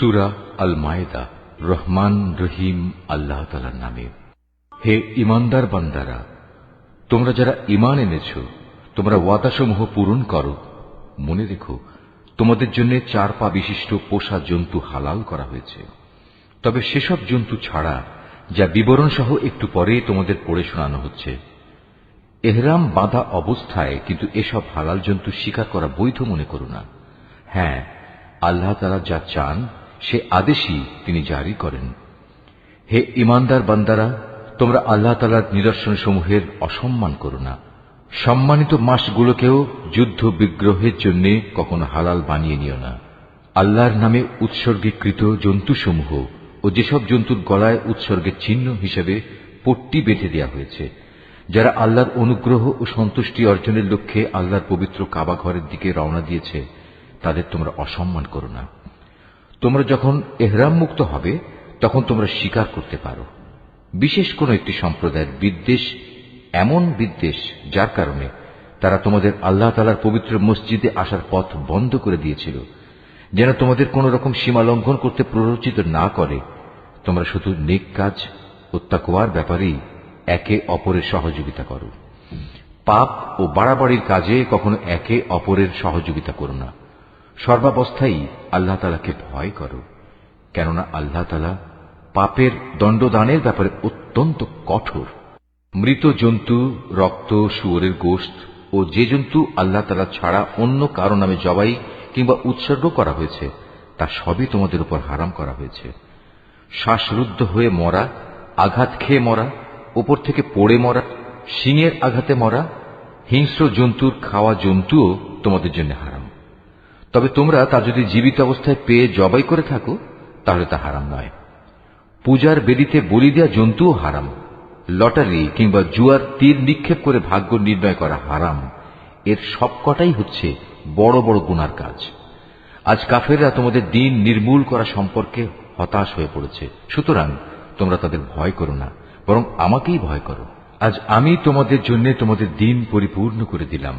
সূরা আল মায়েদা। রহমান রহিম আল্লাহ তাআলার নামে। হে ঈমানদার বান্দারা, তোমরা যারা ঈমান এনেছ, তোমরা ওয়াদাসমূহ পূরণ করো। মনে রেখো, তোমাদের জন্য 4 পা বিশিষ্ট পোষা জন্তু হালাল করা হয়েছে, তবে সেসব জন্তু ছাড়া যা বিবরণ সহ একটু পরে তোমাদের পড়ে শোনানো হচ্ছে। এহরাম বাঁধা অবস্থায় কিন্তু এসব হালাল জন্তু শিকার করা বৈধ মনে করো না। হ্যাঁ, আল্লাহ তাআলা যা চান সে আদেশই তিনি জারি করেন। হে ঈমানদার বান্দারা, তোমরা আল্লাহ তাআলার নিদর্শনসমূহের অসম্মান করো না। সম্মানিত মাসগুলোকেও যুদ্ধ বিগ্রহের জন্য কখনো হালাল বানিয়ে নিও না। আল্লাহর নামে উৎসর্গীকৃত জন্তুসমূহ ও যেসব জন্তুর গলায় উৎসর্গের চিহ্ন হিসেবে পট্টি বেঁধে দেওয়া হয়েছে, যারা আল্লাহর অনুগ্রহ ও সন্তুষ্টি অর্জনের লক্ষ্যে আল্লাহর পবিত্র কাবা ঘরের দিকে রওনা দিয়েছে, তাদের তোমরা অসম্মান করো না। তোমরা যখন এহরাম মুক্ত হবে তখন তোমরা শিকার করতে পারো। বিশেষ কোন একটি সম্প্রদায়ের বিদ্বেষ এমন বিদ্বেষ যার কারণে তারা তোমাদের আল্লাহ তাআলার পবিত্র মসজিদে আসার পথ বন্ধ করে দিয়েছিল, যেন তোমাদের কোন রকম সীমা লঙ্ঘন করতে প্ররোচিত না করে। তোমরা শুধু নেক কাজ ও তাকওয়ার ব্যাপারেই একে অপরের সহযোগিতা করো। পাপ ও বাড়াবাড়ির কাজে কখনো একে অপরের সহযোগিতা করো না। সর্বাবস্থায় আল্লাহ তাআলাকে ভয় করো, কেননা আল্লাহ তাআলা পাপের দণ্ডদানের ব্যাপারে অত্যন্ত কঠোর। মৃত জন্তু, রক্ত, শুয়োরের গোশত ও যে জন্তু আল্লাহ তাআলা ছাড়া অন্য কারো নামে জবাই কিংবা উৎসর্গ করা হয়েছে তা সবই তোমাদের উপর হারাম করা হয়েছে। শ্বাসরুদ্ধ হয়ে মরা, আঘাত খেয়ে মরা, উপর থেকে পড়ে মরা, শিঙের আঘাতে মরা, হিংস্র জন্তুর খাওয়া জন্তুও তোমাদের জন্য হারাম। তবে তোমরা তা যদি জীবিত অবস্থায় পেয়ে জবাই করে থাকো তাহলে তা হারাম নয়। পূজার বেদিতে বলি দেওয়া জন্তুও হারাম। লটারি কিংবা জুয়ার তীর নিক্ষেপ করে ভাগ্য নির্ণয় করা হারাম। এর সবকটাই হচ্ছে বড় বড় গুনার কাজ। আজ কাফেররা তোমাদের দিন নির্মূল করা সম্পর্কে হতাশ হয়ে পড়েছে, সুতরাং তোমরা তাদের ভয় করো না, বরং আমাকেই ভয় করো। আজ আমি তোমাদের জন্য তোমাদের দিন পরিপূর্ণ করে দিলাম,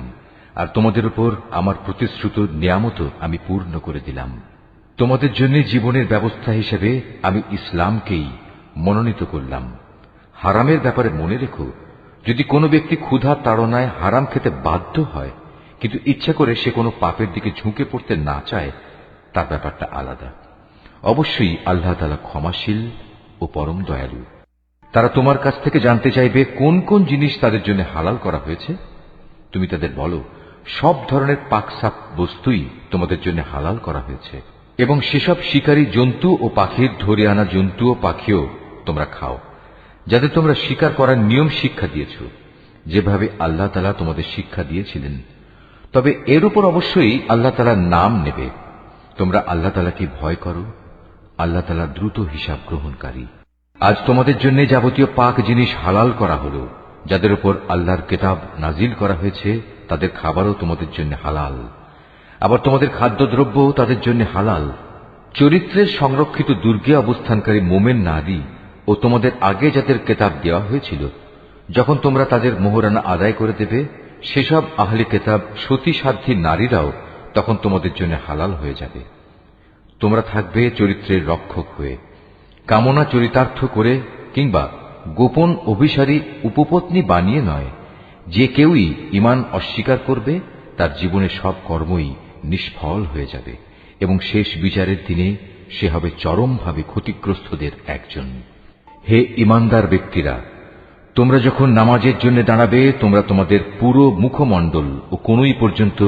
আর তোমাদের উপর আমার প্রতিশ্রুত নিয়ামতও আমি পূর্ণ করে দিলাম। তোমাদের জন্য জীবনের ব্যবস্থা হিসেবে আমি ইসলামকেই মনোনীত করলাম। হারামের ব্যাপারে মনে রেখো, যদি কোনো ব্যক্তি ক্ষুধা তাড়নায় হারাম খেতে বাধ্য হয় কিন্তু ইচ্ছা করে সে কোনো পাপের দিকে ঝুঁকে পড়তে না চায়, তার ব্যাপারটা আলাদা। অবশ্যই আল্লাহ তাআলা ক্ষমাশীল ও পরম দয়ালু। তারা তোমার কাছ থেকে জানতে চাইবে কোন কোন জিনিস তাদের জন্য হালাল করা হয়েছে। তুমি তাদের বলো, সব ধরনের পাকসাক বস্তুই তোমাদের জন্য হালাল করা হয়েছে, এবং সেসব শিকারী জন্তু ও পাখির ধরে আনা জন্তু ও পাখিও তোমরা খাও, যাদের তোমরা শিকার করার নিয়ম শিক্ষা দিয়েছ, যেভাবে আল্লাহ তাআলা তোমাদের শিক্ষা দিয়েছিলেন। তবে এর উপর অবশ্যই আল্লাহ তাআলার নাম নেবে। তোমরা আল্লাহ তাআলাকে ভয় করো, আল্লাহ তাআলা দ্রুত হিসাব গ্রহণকারী। আজ তোমাদের জন্য যাবতীয় পাক জিনিস হালাল করা হলো। যাদের উপর আল্লাহর কিতাব নাজিল করা হয়েছে তাদের খাবারও তোমাদের জন্য হালাল, আবার তোমাদের খাদ্যদ্রব্যও তাদের জন্য হালাল। চরিত্রের সংরক্ষিত দুর্গে অবস্থানকারী মোমেন নারী ও তোমাদের আগে যাদের কিতাব দেওয়া হয়েছিল, যখন তোমরা তাদের মোহরানা আদায় করে দেবে, সেসব আহলে কিতাব সতী সাধ্বী নারীরাও তখন তোমাদের জন্য হালাল হয়ে যাবে। তোমরা থাকবে চরিত্রের রক্ষক হয়ে, কামনা চরিতার্থ করে কিংবা গোপন অভিসারী উপপত্নী বানিয়ে নয়। যে কেউই ঈমান অস্বীকার করবে তার জীবনের সব কর্মই নিষ্ফল হয়ে যাবে, এবং শেষ বিচারের দিনে সে হবে চরমভাবে ক্ষতিগ্রস্তদের একজন। হে ঈমানদার ব্যক্তিরা, তোমরা যখন নামাজের জন্য দাঁড়াবে, তোমরা তোমাদের পুরো মুখমণ্ডল ও কনুই পর্যন্ত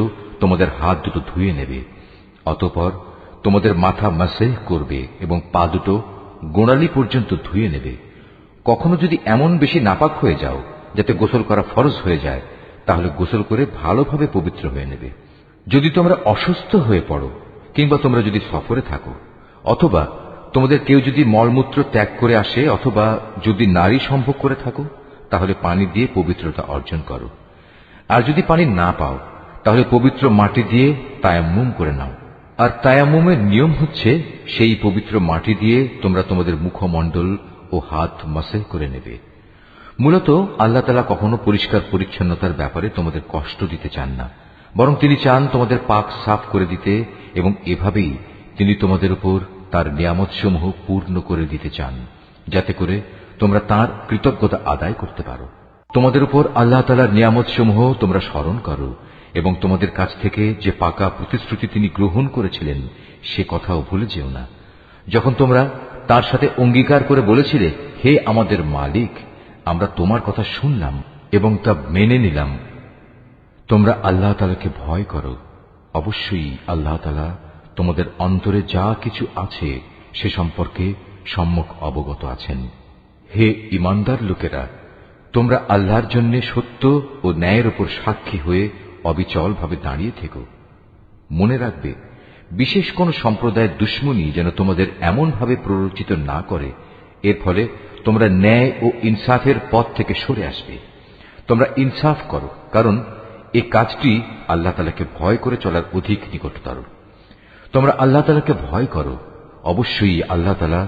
তোমাদের হাত দুটো ধুয়ে নেবে। অতঃপর তোমাদের মাথা মাসেহ করবে এবং পা দুটো গোড়ালি পর্যন্ত ধুয়ে নেবে। কখনো যদি এমন বেশি নাপাক হয়ে যাও যাতে গোসল করা ফরজ হয়ে যায়, তাহলে গোসল করে ভালোভাবে পবিত্র হয়ে নেবে। যদি তোমরা অসুস্থ হয়ে পড়ো কিংবা তোমরা যদি সফরে থাকো, অথবা তোমাদের কেউ যদি মলমূত্র ত্যাগ করে আসে, অথবা যদি নারী সম্ভোগ করে থাকো, তাহলে পানি দিয়ে পবিত্রতা অর্জন করো। আর যদি পানি না পাও তাহলে পবিত্র মাটি দিয়ে তায়াম্মুম করে নাও। আর তায়াম্মুমের নিয়ম হচ্ছে সেই পবিত্র মাটি দিয়ে তোমরা তোমাদের মুখমণ্ডল ও হাত মাসেহ করে নেবে। মূলত আল্লাহ তাআলা কখনো পরিষ্কার পরিচ্ছন্নতার ব্যাপারে তোমাদের কষ্ট দিতে চান না, বরং তিনি চান তোমাদের পাক সাফ করে দিতে, এবং এভাবেই তিনি তোমাদের উপর তার নিয়ামতসমূহ পূর্ণ করে দিতে চান, যাতে করে তোমরা তার কৃতজ্ঞতা আদায় করতে পারো। তোমাদের উপর আল্লাহ তাআলার নিয়ামতসমূহ তোমরা স্মরণ করো এবং তোমাদের কাছ থেকে যে পাকা প্রতিশ্রুতি তিনি গ্রহণ করেছিলেন সে কথাও ভুলে যেও না। যখন তোমরা তার সাথে অঙ্গীকার করে বলেছিলে, হে আমাদের মালিক, আমরা তোমার কথা শুনলাম এবং তা মেনে নিলাম। তোমরা আল্লাহ তাআলাকে ভয় করো। অবশ্যই আল্লাহ তাআলা তোমাদের অন্তরে যা কিছু আছে সে সম্পর্কে সম্যক অবগত আছেন। হে ঈমানদার লোকেরা, তোমরা আল্লাহর জন্য সত্য ও ন্যায়ের উপর সাক্ষী হয়ে অবিচলভাবে দাঁড়িয়ে থেকো। মনে রাখবে, বিশেষ কোন সম্প্রদায়ের দুশমনী যেন তোমাদের এমনভাবে প্ররোচিত না করে এর ফলে তোমরা ন্যায় ও ইনসাফের পথ থেকে সরে আসবে। তোমরা ইনসাফ করো, কারণ এই কাজটি আল্লাহ তাআলাকে ভয় করে চলার অধিক নিকটতর। তোমরা আল্লাহ তাআলাকে ভয় করো। অবশ্যই আল্লাহ তাআলা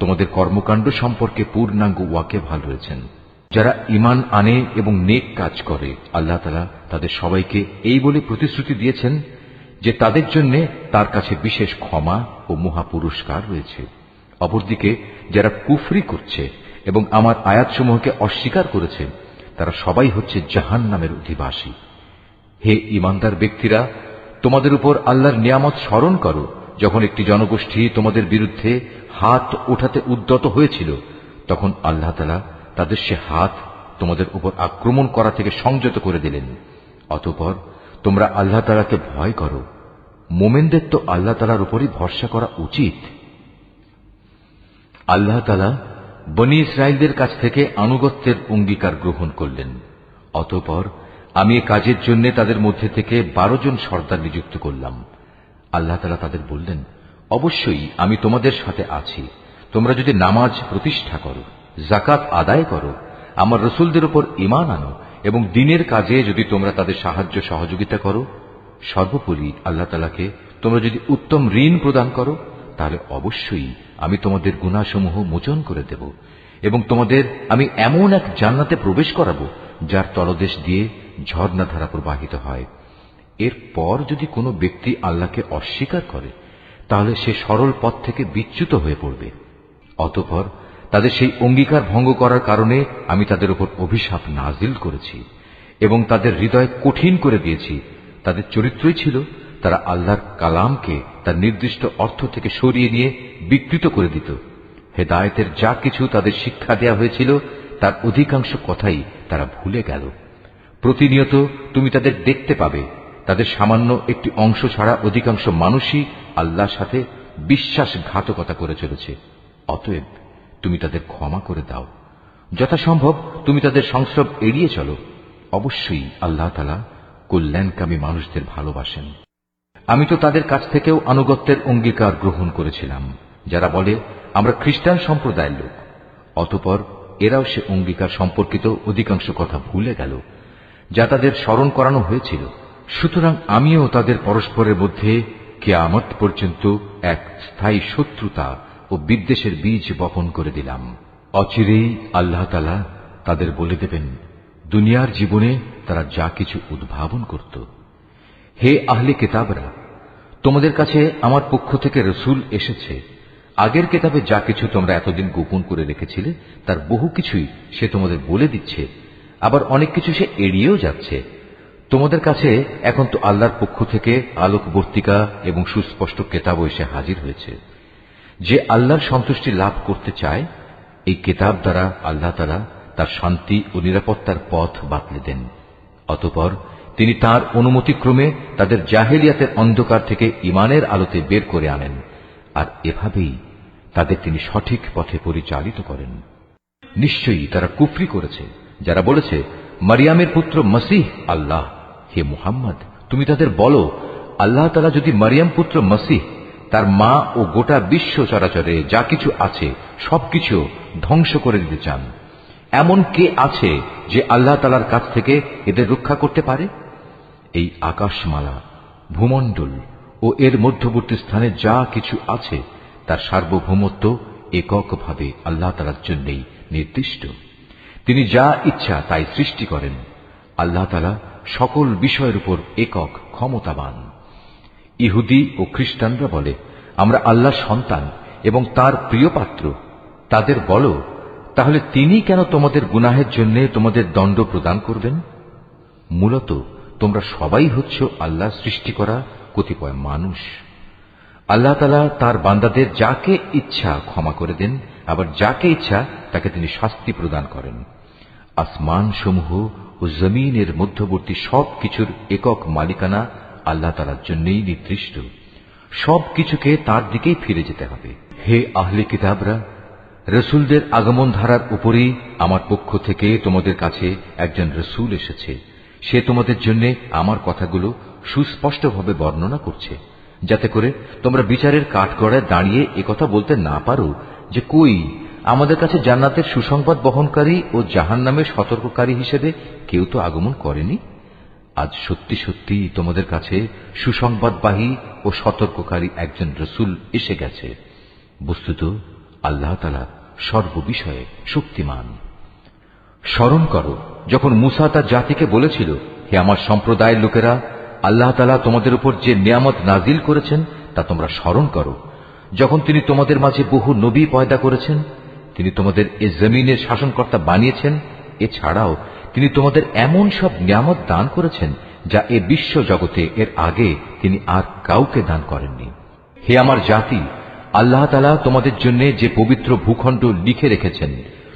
তোমাদের কর্মকাণ্ড সম্পর্কে পূর্ণাঙ্গ ওয়াকিবহাল রয়েছেন। যারা ঈমান আনে এবং নেক কাজ করে, আল্লাহ তাআলা তাদের সবাইকে এই বলে প্রতিশ্রুতি দিয়েছেন যে তাদের জন্য তার কাছে বিশেষ ক্ষমা ও মহা পুরস্কার রয়েছে। অপরদিকে যারা কুফরি করছে এবং আমার আয়াতসমূহকে অস্বীকার করেছে, তারা সবাই হচ্ছে জাহান্নামের অধিবাসী। হে ঈমানদার ব্যক্তিরা, তোমাদের উপর আল্লাহর নিয়ামত স্মরণ করো, যখন একটি জনগোষ্ঠী তোমাদের বিরুদ্ধে হাত ওঠাতে উদ্যত হয়েছিল, তখন আল্লাহ তাআলা তাদের সে হাত তোমাদের উপর আক্রমণ করা থেকে সংযত করে দিলেন। অতঃপর তোমরা আল্লাহ তাআলাকে ভয় করো। মোমেনদের তো আল্লাহ তাআলার উপরই ভরসা করা উচিত। আল্লাহ তাআলা বনী ইসরাইলদের কাছ থেকে আনুগত্যের অঙ্গীকার গ্রহণ করলেন। অতঃপর আমি এ কাজের জন্য তাদের মধ্যে থেকে 12 জন সর্দার নিযুক্ত করলাম। আল্লাহ তাআলা তাদের বললেন, অবশ্যই আমি তোমাদের সাথে আছি। তোমরা যদি নামাজ প্রতিষ্ঠা করো, যাকাত আদায় করো, আমার রাসূলদের উপর ঈমান আনো এবং দ্বীনের কাজে যদি তোমরা তাদের সাহায্য সহযোগিতা করো, সর্বোপরি আল্লাহ তাআলাকে তোমরা যদি উত্তম ঋণ প্রদান করো, তাহলে অবশ্যই আমি তোমাদের গুনাহসমূহ মোচন করে দেব এবং তোমাদের আমি এমন এক জান্নাতে প্রবেশ করাবো যার তলদেশ দিয়ে ঝর্ণাধারা প্রবাহিত হয়। এরপর যদি কোনো ব্যক্তি আল্লাহকে অস্বীকার করে, তাহলে সে সরল পথ থেকে বিচ্যুত হয়ে পড়বে। অতঃপর তাদের সেই অঙ্গীকার ভঙ্গ করার কারণে আমি তাদের উপর অভিশাপ নাজিল করেছি এবং তাদের হৃদয় কঠিন করে দিয়েছি। তাদের চরিত্রই ছিল তারা আল্লাহর কালামকে তার নির্দিষ্ট অর্থ থেকে সরিয়ে নিয়ে বিকৃত করে দিত। হেদায়েতের যা কিছু তাদের শিক্ষা দেয়া হয়েছিল তার অধিকাংশ কথাই তারা ভুলে গেল। প্রতিনিয়ত তুমি তাদের দেখতে পাবে, তাদের সামান্য একটি অংশ ছাড়া অধিকাংশ মানুষই আল্লাহর সাথে বিশ্বাসঘাতকতা করে চলেছে। অতএব তুমি তাদের ক্ষমা করে দাও। যথাসম্ভব তুমি তাদের সংস্রব এড়িয়ে চলো। অবশ্যই আল্লাহ তাআলা কল্যাণকামী মানুষদের ভালোবাসেন। আমি তো তাদের কাছ থেকেও আনুগত্যের অঙ্গীকার গ্রহণ করেছিলাম, যারা বলে আমরা খ্রিস্টান সম্প্রদায়ের লোক। অতঃপর এরাও সে অঙ্গীকার সম্পর্কিত অধিকাংশ কথা ভুলে গেল, যা তাদের স্মরণ করানো হয়েছিল। সুতরাং আমিও তাদের পরস্পরের মধ্যে কিয়ামত পর্যন্ত এক স্থায়ী শত্রুতা ও বিদ্বেষের বীজ বপন করে দিলাম। অচিরেই আল্লাহ তাআলা তাদের বলে দেবেন দুনিয়ার জীবনে তারা যা কিছু উদ্ভাবন করত। হে আহলে কিতাবরা, তোমাদের কাছে আমার পক্ষ থেকে রাসূল এসেছে। আগের কিতাবে যা কিছু তোমরা এতদিন গোপন করে রেখেছিলে তার বহু কিছুই সে তোমাদের বলে দিচ্ছে, আবার অনেক কিছু সে এড়িয়েও যাচ্ছে। তোমাদের কাছে এখন তো আল্লাহর পক্ষ থেকে আলোকবর্তিকা এবং সুস্পষ্ট কিতাব এসে হাজির হয়েছে। যে আল্লাহর সন্তুষ্টি লাভ করতে চায়, এই কিতাব দ্বারা আল্লাহ তাআলা তার শান্তি ও নিরাপত্তার পথ বাতলে দেন। অতঃপর তিনি তার অনুমতিক্রমে তাদের জাহেলিয়াতের অন্ধকার থেকে ঈমানের আলোতে বের করে আনেন, আর এভাবেই তাদের তিনি সঠিক পথে পরিচালিত করেন। নিশ্চয়ই তারা কুফরি করেছে যারা বলেছে মারিয়ামের পুত্র মসীহ আল্লাহ। হে মুহাম্মদ, তুমি তাদের বলো, আল্লাহ তাআলা যদি মারিয়াম পুত্র মসীহ, তার মা ও গোটা বিশ্ব চরাচরে যা কিছু আছে সবকিছু ধ্বংস করে দিতে চান, এমন কে আছে যে আল্লাহ তাআলার কাছ থেকে এদের রক্ষা করতে পারে? এই আকাশমালা, ভূমণ্ডল ও এর মধ্যবর্তী স্থানে যা কিছু আছে তার সার্বভৌমত্ব এককভাবে আল্লাহ তাআলার জন্যই নির্দিষ্ট। তিনি যা ইচ্ছা তাই সৃষ্টি করেন। আল্লাহ তাআলা সকল বিষয়ের উপর একক ক্ষমতাবান। ইহুদি ও খ্রিস্টানরা বলে আমরা আল্লাহর সন্তান এবং তার প্রিয় পাত্র, তাদের বলো, তাহলে তিনি কেন তোমাদের গুনাহের জন্য তোমাদের দণ্ড প্রদান করবেন? মূলত তোমরা সবাই হচ্ছ আল্লাহ সৃষ্টি করা কতিপয় মানুষ। আল্লাহ তাআলা তার বান্দাদের যাকে ইচ্ছা ক্ষমা করে দেন, আবার যাকে ইচ্ছা তাকে তিনি শাস্তি প্রদান করেন। আসমান সমূহ ও জমিনের মধ্যবর্তী সবকিছুর একক মালিকানা আল্লাহ তাআলার জন্যই নির্দিষ্ট। সবকিছুকে তার দিকেই ফিরে যেতে হবে। হে আহলে কিতাবরা, রসুলদের আগমন ধারার উপরেই আমার পক্ষ থেকে তোমাদের কাছে একজন রসুল এসেছে। সে তোমাদের জন্য আমার কথাগুলো সুস্পষ্টভাবে বর্ণনা করছে, যাতে করে তোমরা বিচারের কাঠগড়ায় দাঁড়িয়ে একথা বলতে না পারো যে কই আমাদের কাছে জান্নাতের সুসংবাদ বহনকারী ও জাহান্নামের সতর্ককারী হিসেবে কেউ তো আগমন করেনি। আজ সত্যি সত্যি তোমাদের কাছে সুসংবাদবাহী ও সতর্ককারী একজন রসুল এসে গেছে। বস্তুত আল্লাহ তাআলা সর্ববিষয়ে শক্তিমান। স্মরণ করো যখন মুসা তার জাতিকে বলেছিল, হে আমার সম্প্রদায়ের লোকেরা, আল্লাহ তাআলা তোমাদের উপর যে নিয়ামত নাজিল করেছেন তা তোমরা স্মরণ করো। যখন তিনি তোমাদের মাঝে বহু নবী পয়দা করেছেন, তিনি তোমাদের এ জমিনের শাসনকর্তা বানিয়েছেন, এছাড়াও তিনি তোমাদের এমন সব নিয়ামত দান করেছেন যা এ বিশ্ব জগতে এর আগে তিনি আর কাউকে দান করেননি। হে আমার জাতি, আল্লাহ তাআলা তোমাদের জন্য যে পবিত্র ভূখণ্ড লিখে রেখেছেন,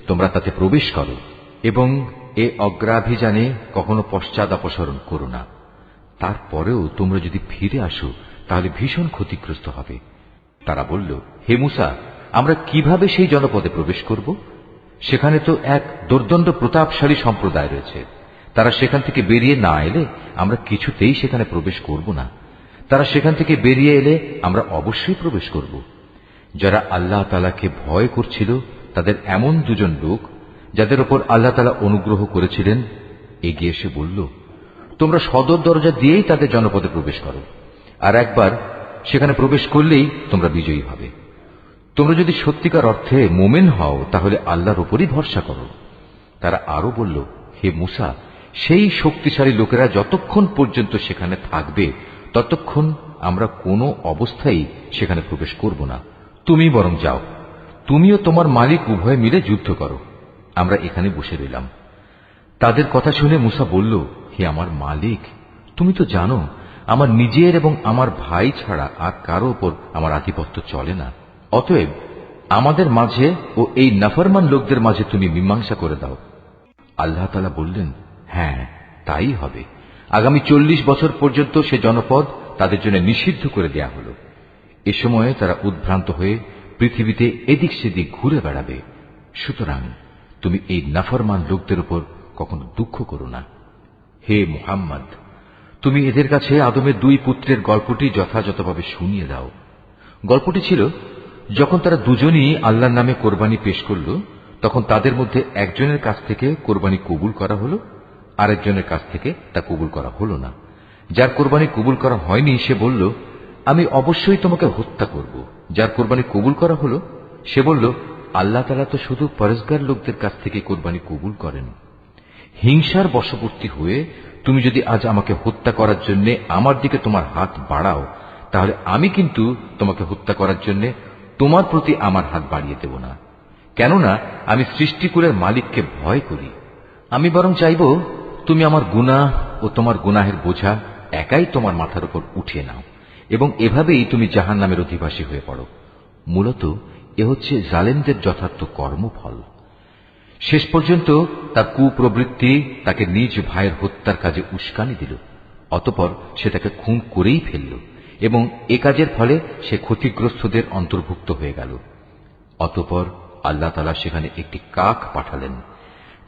তোমরা তাতে প্রবেশ করো এবং এ অগ্রাভিযানে কখনো পশ্চাদাপসরণ করো না। তারপরেও তোমরা যদি ফিরে আসো তাহলে ভীষণ ক্ষতিগ্রস্ত হবে। তারা বলল, হে মুসা, আমরা কিভাবে সেই জনপদে প্রবেশ করব? সেখানে তো এক দুর্দণ্ড প্রতাপশালী সম্প্রদায় রয়েছে। তারা সেখান থেকে বেরিয়ে না এলে আমরা কিছুতেই সেখানে প্রবেশ করব না। তারা সেখান থেকে বেরিয়ে এলে আমরা অবশ্যই প্রবেশ করব। যারা আল্লাহ তাআলাকে ভয় করছিল তাদের এমন দুজন লোক, যাদের উপর আল্লাহ তাআলা অনুগ্রহ করেছিলেন, এগিয়ে এসে বলল, তোমরা সদর দরজা দিয়েই তাদের জনপদে প্রবেশ করো, আর একবার সেখানে প্রবেশ করলেই তোমরা বিজয়ী হবে। তোমরা যদি সত্যিকার অর্থে মোমেন হও তাহলে আল্লাহর উপরই ভরসা করো। তারা আরো বলল, হে মুসা, সেই শক্তিশালী লোকেরা যতক্ষণ পর্যন্ত সেখানে থাকবে ততক্ষণ আমরা কোনো অবস্থায় সেখানে প্রবেশ করব না। তুমি বরং যাও, তুমিও তোমার মালিক উভয় মিলে যুদ্ধ করো, আমরা এখানে বসে রইলাম। তাদের কথা শুনে মুসা বলল, হে আমার মালিক, তুমি তো জানো আমার নিজের এবং আমার ভাই ছাড়া আর কারো ওপর আমার আধিপত্য চলে না। অতএব আমাদের মাঝে ও এই নাফরমান লোকদের মাঝে তুমি মীমাংসা করে দাও। আল্লাহ তাআলা বললেন, হ্যাঁ, তাই হবে। আগামী 40 বছর পর্যন্ত সে জনপদ তাদের জন্য নিষিদ্ধ করে দেয়া হল। এ সময়ে তারা উদ্ভ্রান্ত হয়ে পৃথিবীতে এদিক সেদিক ঘুরে বেড়াবে। সুতরাং তুমি এই নাফরমান লোকদের উপর কখনো দুঃখ করো না। হে মুহাম্মদ, তুমি এদের কাছে আদমের 2 পুত্রের গল্পটি যথাযথভাবে শুনিয়ে দাও। গল্পটি ছিল, যখন তারা দুজনই আল্লাহর নামে কোরবানি পেশ করল, তখন তাদের মধ্যে একজনের কাছ থেকে কোরবানি কবুল করা হল, আরেকজনের কাছ থেকে তা কবুল করা হল না। যার কোরবানি কবুল করা হয়নি সে বলল, আমি অবশ্যই তোমাকে হত্যা করব। যার কোরবানি কবুল করা হল সে বলল, আল্লাহ তাআলা তো শুধু পরেজগার লোকদের কাছ থেকে কোরবানি কবুল করেন। হিংসার বশবর্তী হয়ে তুমি যদি আজ আমাকে হত্যা করার জন্য আমার দিকে তোমার হাত বাড়াও, তাহলে আমি কিন্তু তোমাকে হত্যা করার জন্য তোমার প্রতি আমার হাত বাড়িয়ে দেব না। কেননা আমি সৃষ্টিকুলের মালিককে ভয় করি। আমি বরং চাইব তুমি আমার গুনাহ ও তোমার গুনাহের বোঝা একাই তোমার মাথার উপর উঠিয়ে নাও এবং এভাবেই তুমি জাহান্নামের অধিবাসী হয়ে পড়ো। মূলত এ হচ্ছে জালেমদের যথার্থ কর্মফল। শেষ পর্যন্ত তার কুপ্রবৃত্তি তাকে নিজ ভাইয়ের হত্যার কাজে উস্কানি দিল। অতঃপর সে তাকে খুন করেই ফেলল এবং এ কাজের ফলে সে ক্ষতিগ্রস্তদের অন্তর্ভুক্ত হয়ে গেল। অতঃপর আল্লাহ তাআলা সেখানে একটি কাক পাঠালেন।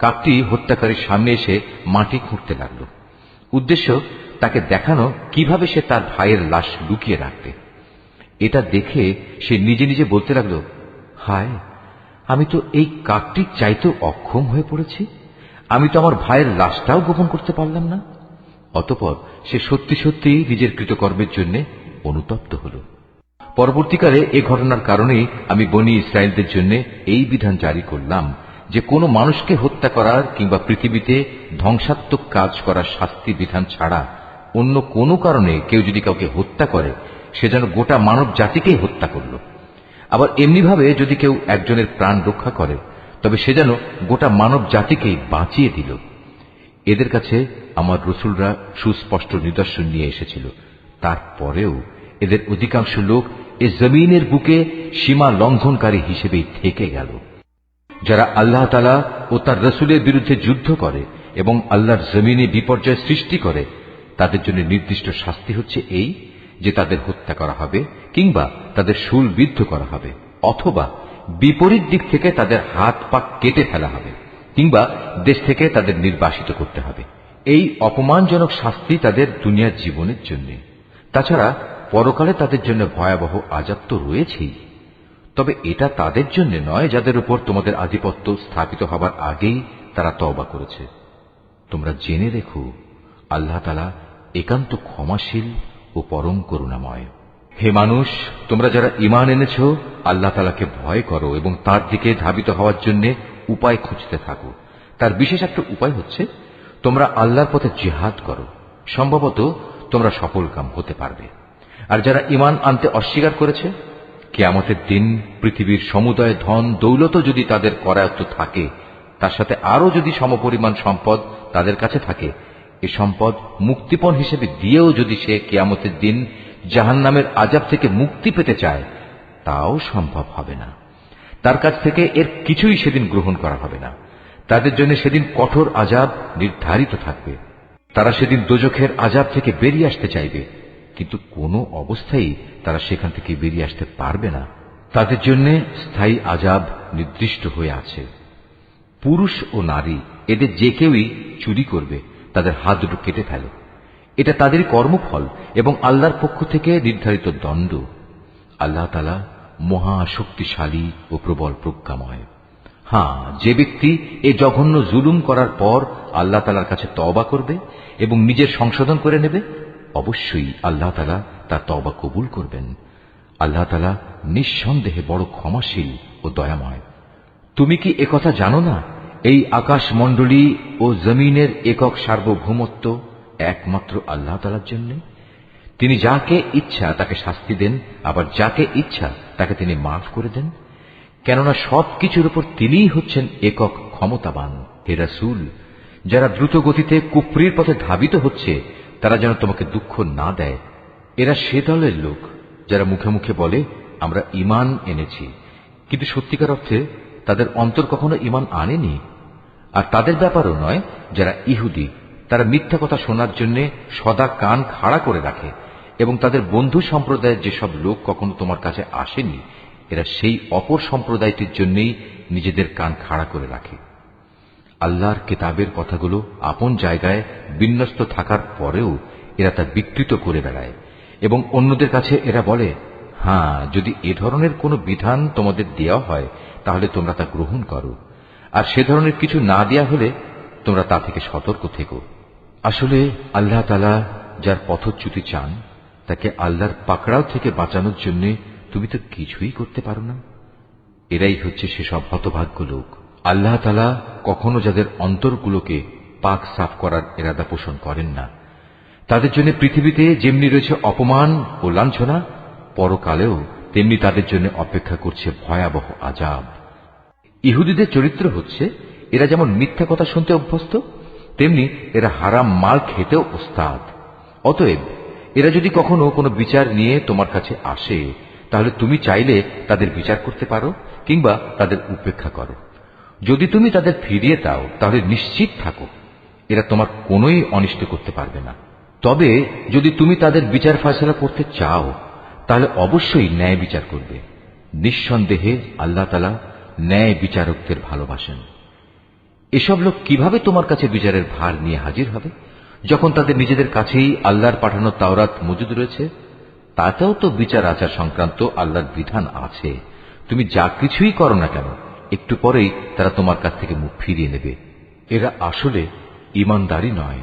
কাকটি হত্যাকারীর সামনে এসে মাটি খুঁড়তে লাগল। উদ্দেশ্য তাকে দেখানো কিভাবে সে তার ভাইয়ের লাশ লুকিয়ে রাখবে। এটা দেখে সে নিজে নিজে বলতে লাগল, হায়, আমি তো এই কাকটির চাইতেও অক্ষম হয়ে পড়েছি। আমি তো আমার ভাইয়ের লাশটাও গোপন করতে পারলাম না। অতঃপর সে সত্যি সত্যি নিজের কৃতকর্মের জন্য অনুতপ্ত হল। পরবর্তীকালে এ ঘটনার কারণে আমি বনী ইসরায়েলদের জন্য এই বিধান জারি করলাম যে কোনো মানুষকে হত্যা করার কিংবা পৃথিবীতে ধ্বংসাত্মক কাজ করার শাস্তি বিধান ছাড়া অন্য কোনো কারণে কেউ যদি কাউকে হত্যা করে, সে যেন গোটা মানব জাতিকেই হত্যা করল। আবার এমনিভাবে যদি কেউ একজনের প্রাণ রক্ষা করে তবে সে যেন গোটা মানব জাতিকেই বাঁচিয়ে দিল। এদের কাছে আমার রসুলরা সুস্পষ্ট নিদর্শন নিয়ে এসেছিল, তারপরেও এদের অধিকাংশ লোক এ জমিনের বুকে সীমা লঙ্ঘনকারী হিসেবেই থেকে গেল। যারা আল্লাহ তাআলা ও তার রসুলের বিরুদ্ধে যুদ্ধ করে এবং আল্লাহর জমিনে বিপর্যয় সৃষ্টি করে, তাদের জন্য নির্দিষ্ট শাস্তি হচ্ছে এই যে তাদের হত্যা করা হবে কিংবা তাদের শূলবিদ্ধ করা হবে, অথবা বিপরীত দিক থেকে তাদের হাত পা কেটে ফেলা হবে কিংবা দেশ থেকে তাদের নির্বাসিত করতে হবে। এই অপমানজনক শাস্তি তাদের দুনিয়ার জীবনের জন্য। তাছাড়া পরকালে তাদের জন্য ভয়াবহ আযাব তো রয়েছেই। তবে এটা তাদের জন্য নয় যাদের উপর তোমাদের আধিপত্য স্থাপিত হবার আগেই তারা তওবা করেছে। তোমরা জেনে রেখো, আল্লাহ তাআলা একান্ত ক্ষমাশীল ও পরম করুণাময়। হে মানুষ, তোমরা যারা ঈমান এনেছ, আল্লাহ তাআলাকে ভয় করো এবং তার দিকে ধাবিত হওয়ার জন্য উপায় খুঁজতে থাকো। তার বিশেষ একটা উপায় হচ্ছে তোমরা আল্লাহর পথে জিহাদ করো, সম্ভবত তোমরা সফলকাম হতে পারবে। আর যারা ঈমান আনতে অস্বীকার করেছে, কিয়ামতের দিন পৃথিবীর সমুদয় ধন দৌলত যদি তাদের করায়ত্ত থাকে, তার সাথে আরো যদি সমপরিমাণ সম্পদ তাদের কাছে থাকে, এ সম্পদ মুক্তিপণ হিসেবে দিয়েও যদি সে কিয়ামতের দিন জাহান্নামের আযাব থেকে মুক্তি পেতে চায়, তাও সম্ভব হবে না। তার কাছ থেকে এর কিছুই সেদিন গ্রহণ করা হবে না। তাদের জন্য সেদিন কঠোর আযাব নির্ধারিত থাকবে। তারা সেদিন দোজখের আযাব থেকে বেরিয়ে আসতে চাইবে, কিন্তু কোনো অবস্থায় তারা সেখান থেকে বেরিয়ে আসতে পারবে না। তাদের জন্য স্থায়ী আযাব নির্দিষ্ট হয়ে আছে। পুরুষ ও নারী এদের যে কেউই চুরি করবে, তাদের হাত দুটো কেটে ফেলে। এটা তাদেরই কর্মফল এবং আল্লাহর পক্ষ থেকে নির্ধারিত দণ্ড। আল্লাহ তাআলা মহা শক্তিশালী ও প্রবল প্রজ্ঞাময়। হ্যাঁ, যে ব্যক্তি এই জঘন্য জুলুম করার পর আল্লাহ তাআলার কাছে তওবা করবে এবং নিজের সংশোধন করে নেবে, অবশ্যই আল্লাহ তাআলা তার তওবা কবুল করবেন। আল্লাহ তাআলা নিঃসন্দেহে বড় ক্ষমাশীল ও দয়াময়। তুমি কি একথা জানো না, এই আকাশমণ্ডলী ও জমিনের একক সার্বভৌমত্ব একমাত্র আল্লাহ তাআলার জন্য? তিনি যাকে ইচ্ছা তাকে শাস্তি দেন, আবার যাকে ইচ্ছা তাকে তিনি মাফ করে দেন। কেননা সবকিছুর উপর তিনিই হচ্ছেন একক ক্ষমতাবান। হে রাসূল, যারা দ্রুত গতিতে কুফরির পথে ধাবিত হচ্ছে, তারা যেন তোমাকে দুঃখ না দেয়। এরা সে দলের লোক যারা মুখে মুখে বলে আমরা ঈমান এনেছি, কিন্তু সত্যিকার অর্থে তাদের অন্তর কখনো ঈমান আনেনি। আর তাদের ব্যাপারও নয় যারা ইহুদি, তারা মিথ্যা কথা শোনার জন্য সদা কান খাড়া করে রাখে এবং তাদের বন্ধু সম্প্রদায়ের যেসব লোক কখনো তোমার কাছে আসেনি, এরা সেই অপর সম্প্রদায়টির জন্যই নিজেদের কান খাড়া করে রাখে। আল্লাহর কিতাবের কথাগুলো আপন জায়গায় বিন্যস্ত থাকার পরেও এরা তা বিকৃত করে বেড়ায় এবং অন্যদের কাছে এরা বলে, হ্যাঁ, যদি এ ধরনের কোনো বিধান তোমাদের দেওয়া হয় তাহলে তোমরা তা গ্রহণ করো, আর সে ধরনের কিছু না দেয়া হলে তোমরা তা থেকে সতর্ক থেকো। আসলে আল্লাহ তাআলা যার পথচ্যুতি চান, তাকে আল্লাহর পাকড়াও থেকে বাঁচানোর জন্য তুমি তো কিছুই করতে পারো না। এরাই হচ্ছে সেসব হতভাগ্য লোক। আল্লাহ তাআলা কখনো যাদের অন্তরগুলোকে পাক সাফ করার ইরাদা পোষণ করেন না, তাদের জন্য পৃথিবীতে যেমনি রয়েছে অপমান ও লাঞ্ছনা, পরকালেও তেমনি তাদের জন্য অপেক্ষা করছে ভয়াবহ আযাব। ইহুদিদের চরিত্র হচ্ছে, এরা যেমন মিথ্যা কথা শুনতে অভ্যস্ত, তেমনি এরা হারাম মাল খেতেও ওস্তাদ। অতএব এরা যদি কখনো কোনো বিচার নিয়ে তোমার কাছে আসে, তাহলে তুমি চাইলে তাদের বিচার করতে পারো কিংবা তাদের উপেক্ষা করো। যদি তুমি তাদের ফিরিয়ে দাও, তাহলে নিশ্চিত থাকো এরা তোমার কোনোই অনিষ্ট করতে পারবে না। তবে যদি তুমি তাদের বিচার ফয়সালা করতে চাও, তাহলে অবশ্যই ন্যায় বিচার করবে। নিঃসন্দেহে আল্লাহ তাআলা ন্যায় বিচারকদের ভালোবাসেন। এসব লোক কিভাবে তোমার কাছে বিচারের ভার নিয়ে হাজির হবে, যখন তাদের নিজেদের কাছেই আল্লাহর পাঠানো তাওরাত মজুদ রয়েছে? তাতেও তো বিচার আচার সংক্রান্ত আল্লাহর বিধান আছে। তুমি যা কিছুই করো না কেন, একটু পরেই তারা তোমার কাছ থেকে মুখ ফিরিয়ে নেবে। এরা আসলে ঈমানদারই নয়।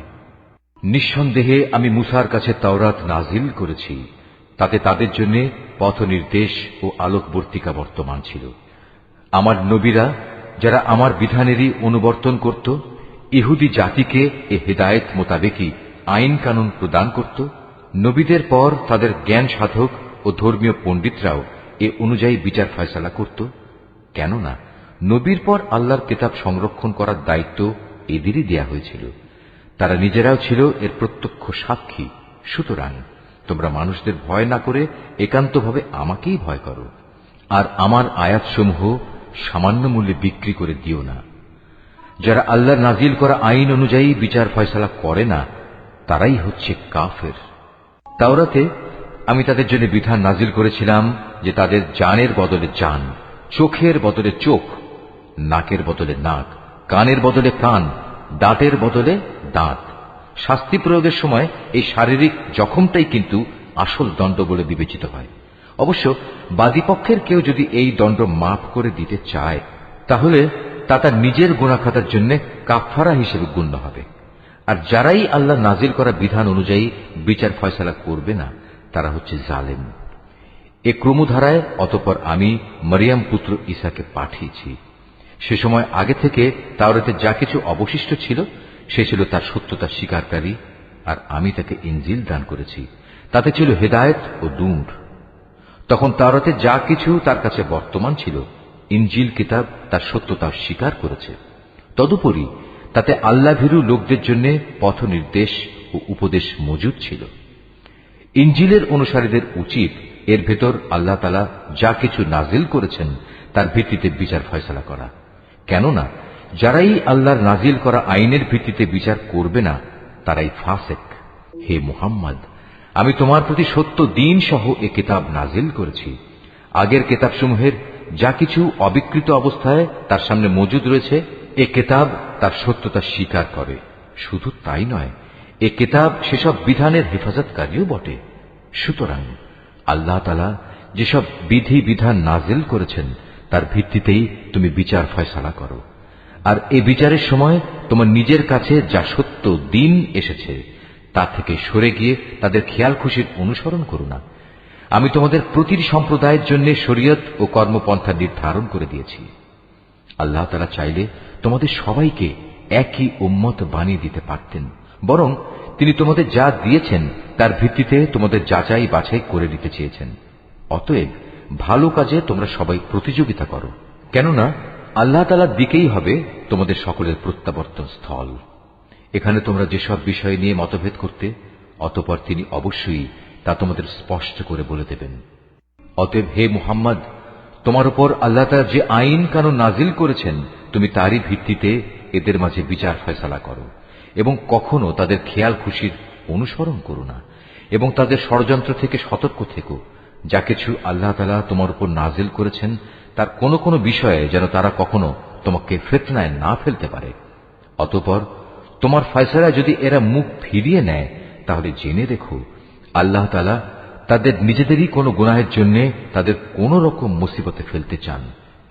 নিঃসন্দেহে আমি মুসার কাছে তাওরাত নাজিল করেছি, তাতে তাদের জন্য পথ নির্দেশ ও আলোকবর্তিকা বর্তমান ছিল। আমার নবীরা যারা আমার বিধানেরই অনুবর্তন করত, ইহুদি জাতিকে এ হেদায়েত মোতাবেকই আইন কানুন প্রদান করত। নবীদের পর তাদের জ্ঞান সাধক ও ধর্মীয় পণ্ডিতরাও এ অনুযায়ী বিচার ফয়সালা করত? কেননা নবীর পর আল্লাহর কিতাব সংরক্ষণ করার দায়িত্ব এদেরই দেয়া হয়েছিল। তারা নিজেরাও ছিল এর প্রত্যক্ষ সাক্ষী। সুতরাং তোমরা মানুষদের ভয় না করে একান্তভাবে আমাকেই ভয় করো, আর আমার আয়াতসমূহ সামান্য মূল্যে বিক্রি করে দিও না। যারা আল্লাহর নাজিল করা আইন অনুযায়ী বিচার ফয়সালা করে না, তারাই হচ্ছে কাফের। তাওরাতে আমি তাদের জন্য বিধান নাজিল করেছিলাম যে তাদের জানের বদলে জান, চোখের বদলে চোখ, নাকের বদলে নাক, কানের বদলে কান, দাঁতের বদলে দাঁত। শাস্তি প্রয়োগের সময় এই শারীরিক জখমটাই কিন্তু আসল দণ্ড বলে বিবেচিত হয়। অবশ্য বাদীপক্ষের কেউ যদি এই দণ্ড মাফ করে দিতে চায়, তাহলে তা তার নিজের গুনাহখাতার জন্য কাফারা হিসেবে গণ্য হবে। আর যারাই আল্লাহ নাজিল করা বিধান অনুযায়ী বিচার ফয়সালা করবে না, তারা হচ্ছে জালেম। এ ক্রমধারায় অতঃপর আমি মরিয়ম পুত্র ঈসাকে পাঠিয়েছি। সে সময় আগে থেকে তাওরাতে যা কিছু অবশিষ্ট ছিল সে ছিল তার সত্যতা স্বীকারকারী, আর আমি তাকে ইনজিল দান করেছি, তাতে ছিল হেদায়েত ও নূর। তখন তাওরাতে যা কিছু তার কাছে বর্তমান ছিল, ইনজিল কিতাব তার সত্যতা স্বীকার করেছে। তদুপরি তাতে আল্লাহভীরু লোকদের জন্য পথ নির্দেশ ও উপদেশ মজুদ ছিল। ইনজিলের অনুসারীদের উচিত এর ভেতর আল্লাহ তাআলা যা কিছু নাজিল করেছেন তার ভিত্তিতে বিচার ফয়সালা করা। কেননা যারাই আল্লাহর নাজিল করা আইনের ভিত্তিতে বিচার করবে না, তারাই ফাসেক। হে মুহাম্মদ, আমি তোমার প্রতি সত্য দিন সহ এ কিতাব নাজিল করেছি। আগের কিতাবসমূহের যা কিছু অবিকৃত অবস্থায় তার সামনে মজুদ রয়েছে, এ কিতাব তার সত্যতা স্বীকার করে। শুধু তাই নয়, এ কিতাব সেসব বিধানের হেফাজতকারীও বটে। সুতরাং আল্লাহ তাআলা যেসব বিধি বিধান নাজিল করেছেন তার ভিত্তিতেই তুমি বিচার ফয়সালা করো। আর এ বিচারের সময় তোমার নিজের কাছে যা সত্য দিন এসেছে তা থেকে সরে গিয়ে তাদের খেয়াল খুশির অনুসরণ করো না। আমি তোমাদের প্রতিটি সম্প্রদায়ের জন্য শরীয়ত ও কর্মপন্থা নির্ধারণ করে দিয়েছি। আল্লাহ তাআলা চাইলে তোমাদের সবাইকে একই উম্মত বানিয়ে দিতে পারতেন, বরং তিনি তোমাদের যা দিয়েছেন তার ভিত্তিতে তোমাদের যাচাই বাছাই করে নিতে চেয়েছেন। অতএব ভালো কাজে তোমরা সবাই প্রতিযোগিতা করো, কেননা আল্লাহ তাআলার দিকেই হবে তোমাদের সকলের প্রত্যাবর্তন স্থল। এখানে তোমরা যেসব বিষয় নিয়ে মতভেদ করতে, অতঃপর তিনি অবশ্যই তা তোমাদের স্পষ্ট করে বলে দেবেন। অতএব হে মুহাম্মদ, তোমার উপর আল্লাহ তাআলা যে আইন কানুন নাজিল করেছেন তুমি তারই ভিত্তিতে এদের মাঝে বিচার ফয়সালা করো, এবং কখনো তাদের খেয়াল খুশির অনুসরণ করো না, এবং তাদের ষড়যন্ত্র থেকে সতর্ক থেকো। যা কিছু আল্লাহ তাআলা তোমার উপর নাজিল করেছেন তার কোনো কোনো বিষয়ে যেন তারা কখনো তোমাকে ফিতনায় না ফেলতে পারে। অতঃপর তোমার ফয়সালায় যদি এরা মুখ ফিরিয়ে নেয়, তাহলে জেনে রেখো আল্লাহ তাআলা তাদের নিজেদেরই কোনো গুনাহের জন্য তাদের কোন রকম মুসিবতে ফেলতে চান।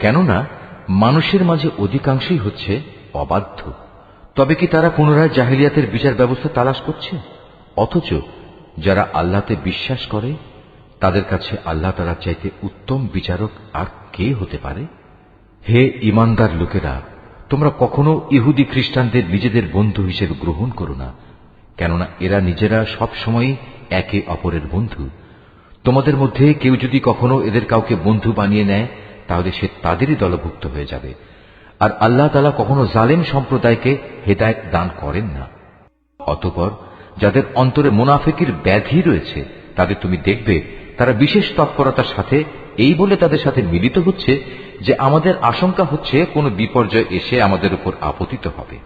কেননা মানুষের মাঝে অধিকাংশই হচ্ছে অবাধ্য। তবে কি তারা পুনরায় জাহিলিয়াতের বিচার ব্যবস্থা তালাশ করছে? অথচ যারা আল্লাহতে বিশ্বাস করে তাদের কাছে আল্লাহ তাআলার চাইতে উত্তম বিচারক আর কে হতে পারে? হে ঈমানদার লোকেরা, তোমরা কখনো ইহুদি খ্রিস্টানদের নিজেদের বন্ধু হিসেবে গ্রহণ করো না, কেননা এরা নিজেরা সব সময় একে অপরের বন্ধু। তোমাদের মধ্যে কেউ যদি কখনো এদের কাউকে বন্ধু বানিয়ে নেয়, তাহলে সে তাদেরই দলভুক্ত হয়ে যাবে। আর আল্লাহ তাআলা কখনো জালেম সম্প্রদায়কে হেদায়েত দান করেন না। অতঃপর যাদের অন্তরে মুনাফিকির ব্যাধি রয়েছে তাদের তুমি দেখবে তারা বিশেষ তৎপরতার সাথে এই বলে তাদের সাথে মিলিত হচ্ছে যে আমাদের আশঙ্কা হচ্ছে কোনো বিপর্যয় এসে আমাদের উপর আপতিত হবে।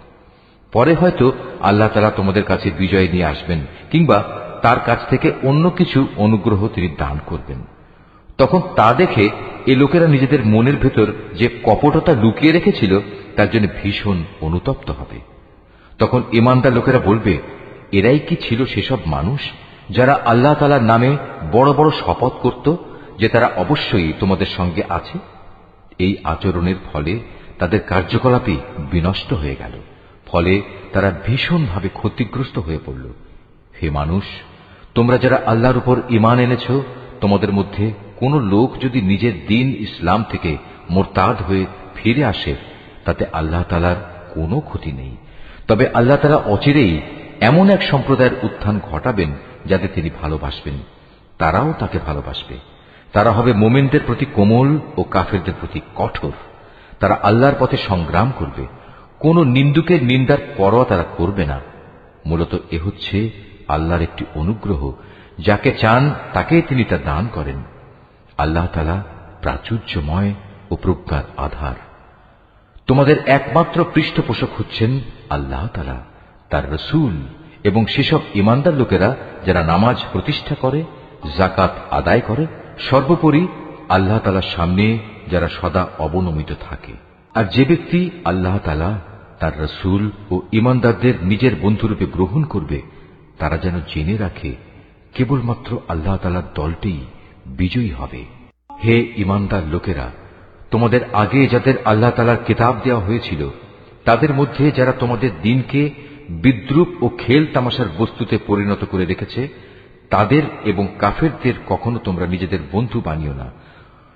পরে হয়তো আল্লাহ তাআলা তোমাদের কাছে বিজয় নিয়ে আসবেন, কিংবা তার কাছ থেকে অন্য কিছু অনুগ্রহ তিনি দান করবেন। তখন তা দেখে এই লোকেরা নিজেদের মনের ভেতর যে কপটতা লুকিয়ে রেখেছিল তার জন্য ভীষণ অনুতপ্ত হবে। তখন ঈমানদার লোকেরা বলবে, এরাই কি ছিল সেসব মানুষ যারা আল্লাহ তাআলার নামে বড় বড় শপথ করত যে তারা অবশ্যই তোমাদের সঙ্গে আছে? এই আচরণের ফলে তাদের কার্যকলাপই বিনষ্ট হয়ে গেল, ফলে তারা ভীষণভাবে ক্ষতিগ্রস্ত হয়ে পড়ল। হে মানুষ, তোমরা যারা আল্লাহর উপর ঈমান এনেছ, তোমাদের মধ্যে কোন লোক যদি নিজের দিন ইসলাম থেকে মুরতাদ হয়ে ফিরে আসে, তাতে আল্লাহ তাআলার কোনো ক্ষতি নেই। তবে আল্লাহ তাআলা অচিরেই এমন এক সম্প্রদায়ের উত্থান ঘটাবেন যাদের তিনি ভালোবাসবেন, তারাও তাকে ভালোবাসবে। তারা হবে মোমেনদের প্রতি কোমল ও কাফেরদের প্রতি কঠোর। তারা আল্লাহর পথে সংগ্রাম করবে, কোন নিন্দুকের নিন্দার পরোয়া তারা করবে না। মূলত এ হচ্ছে আল্লাহর একটি অনুগ্রহ, যাকে চান তাকে তিনি তা দান করেন। আল্লাহ তাআলা প্রাচুর্যময় ও প্রজ্ঞার আধার। তোমাদের একমাত্র পৃষ্ঠপোষক হচ্ছেন আল্লাহ তাআলা, তার রাসূল এবং সেসব ঈমানদার লোকেরা যারা নামাজ প্রতিষ্ঠা করে, যাকাত আদায় করে, সর্বোপরি আল্লাহ তাআলার সামনে যারা সদা অবনমিত থাকে। আর যে ব্যক্তি আল্লাহ তাআলা, তার রাসূল ও ঈমানদারদের নিজের বন্ধুরূপে গ্রহণ করবে, তারা যেন জেনে রাখে কেবলমাত্র আল্লাহ তাআলার দলটিই বিজয়ী হবে। হে ঈমানদার লোকেরা, তোমাদের আগে যাদের আল্লাহ তাআলার কিতাব দেওয়া হয়েছিল, তাদের মধ্যে যারা তোমাদের দিনকে বিদ্রূপ ও খেল তামাশার বস্তুতে পরিণত করে রেখেছে, তাদের এবং কাফেরদের কখনো তোমরা নিজেদের বন্ধু বানিও না।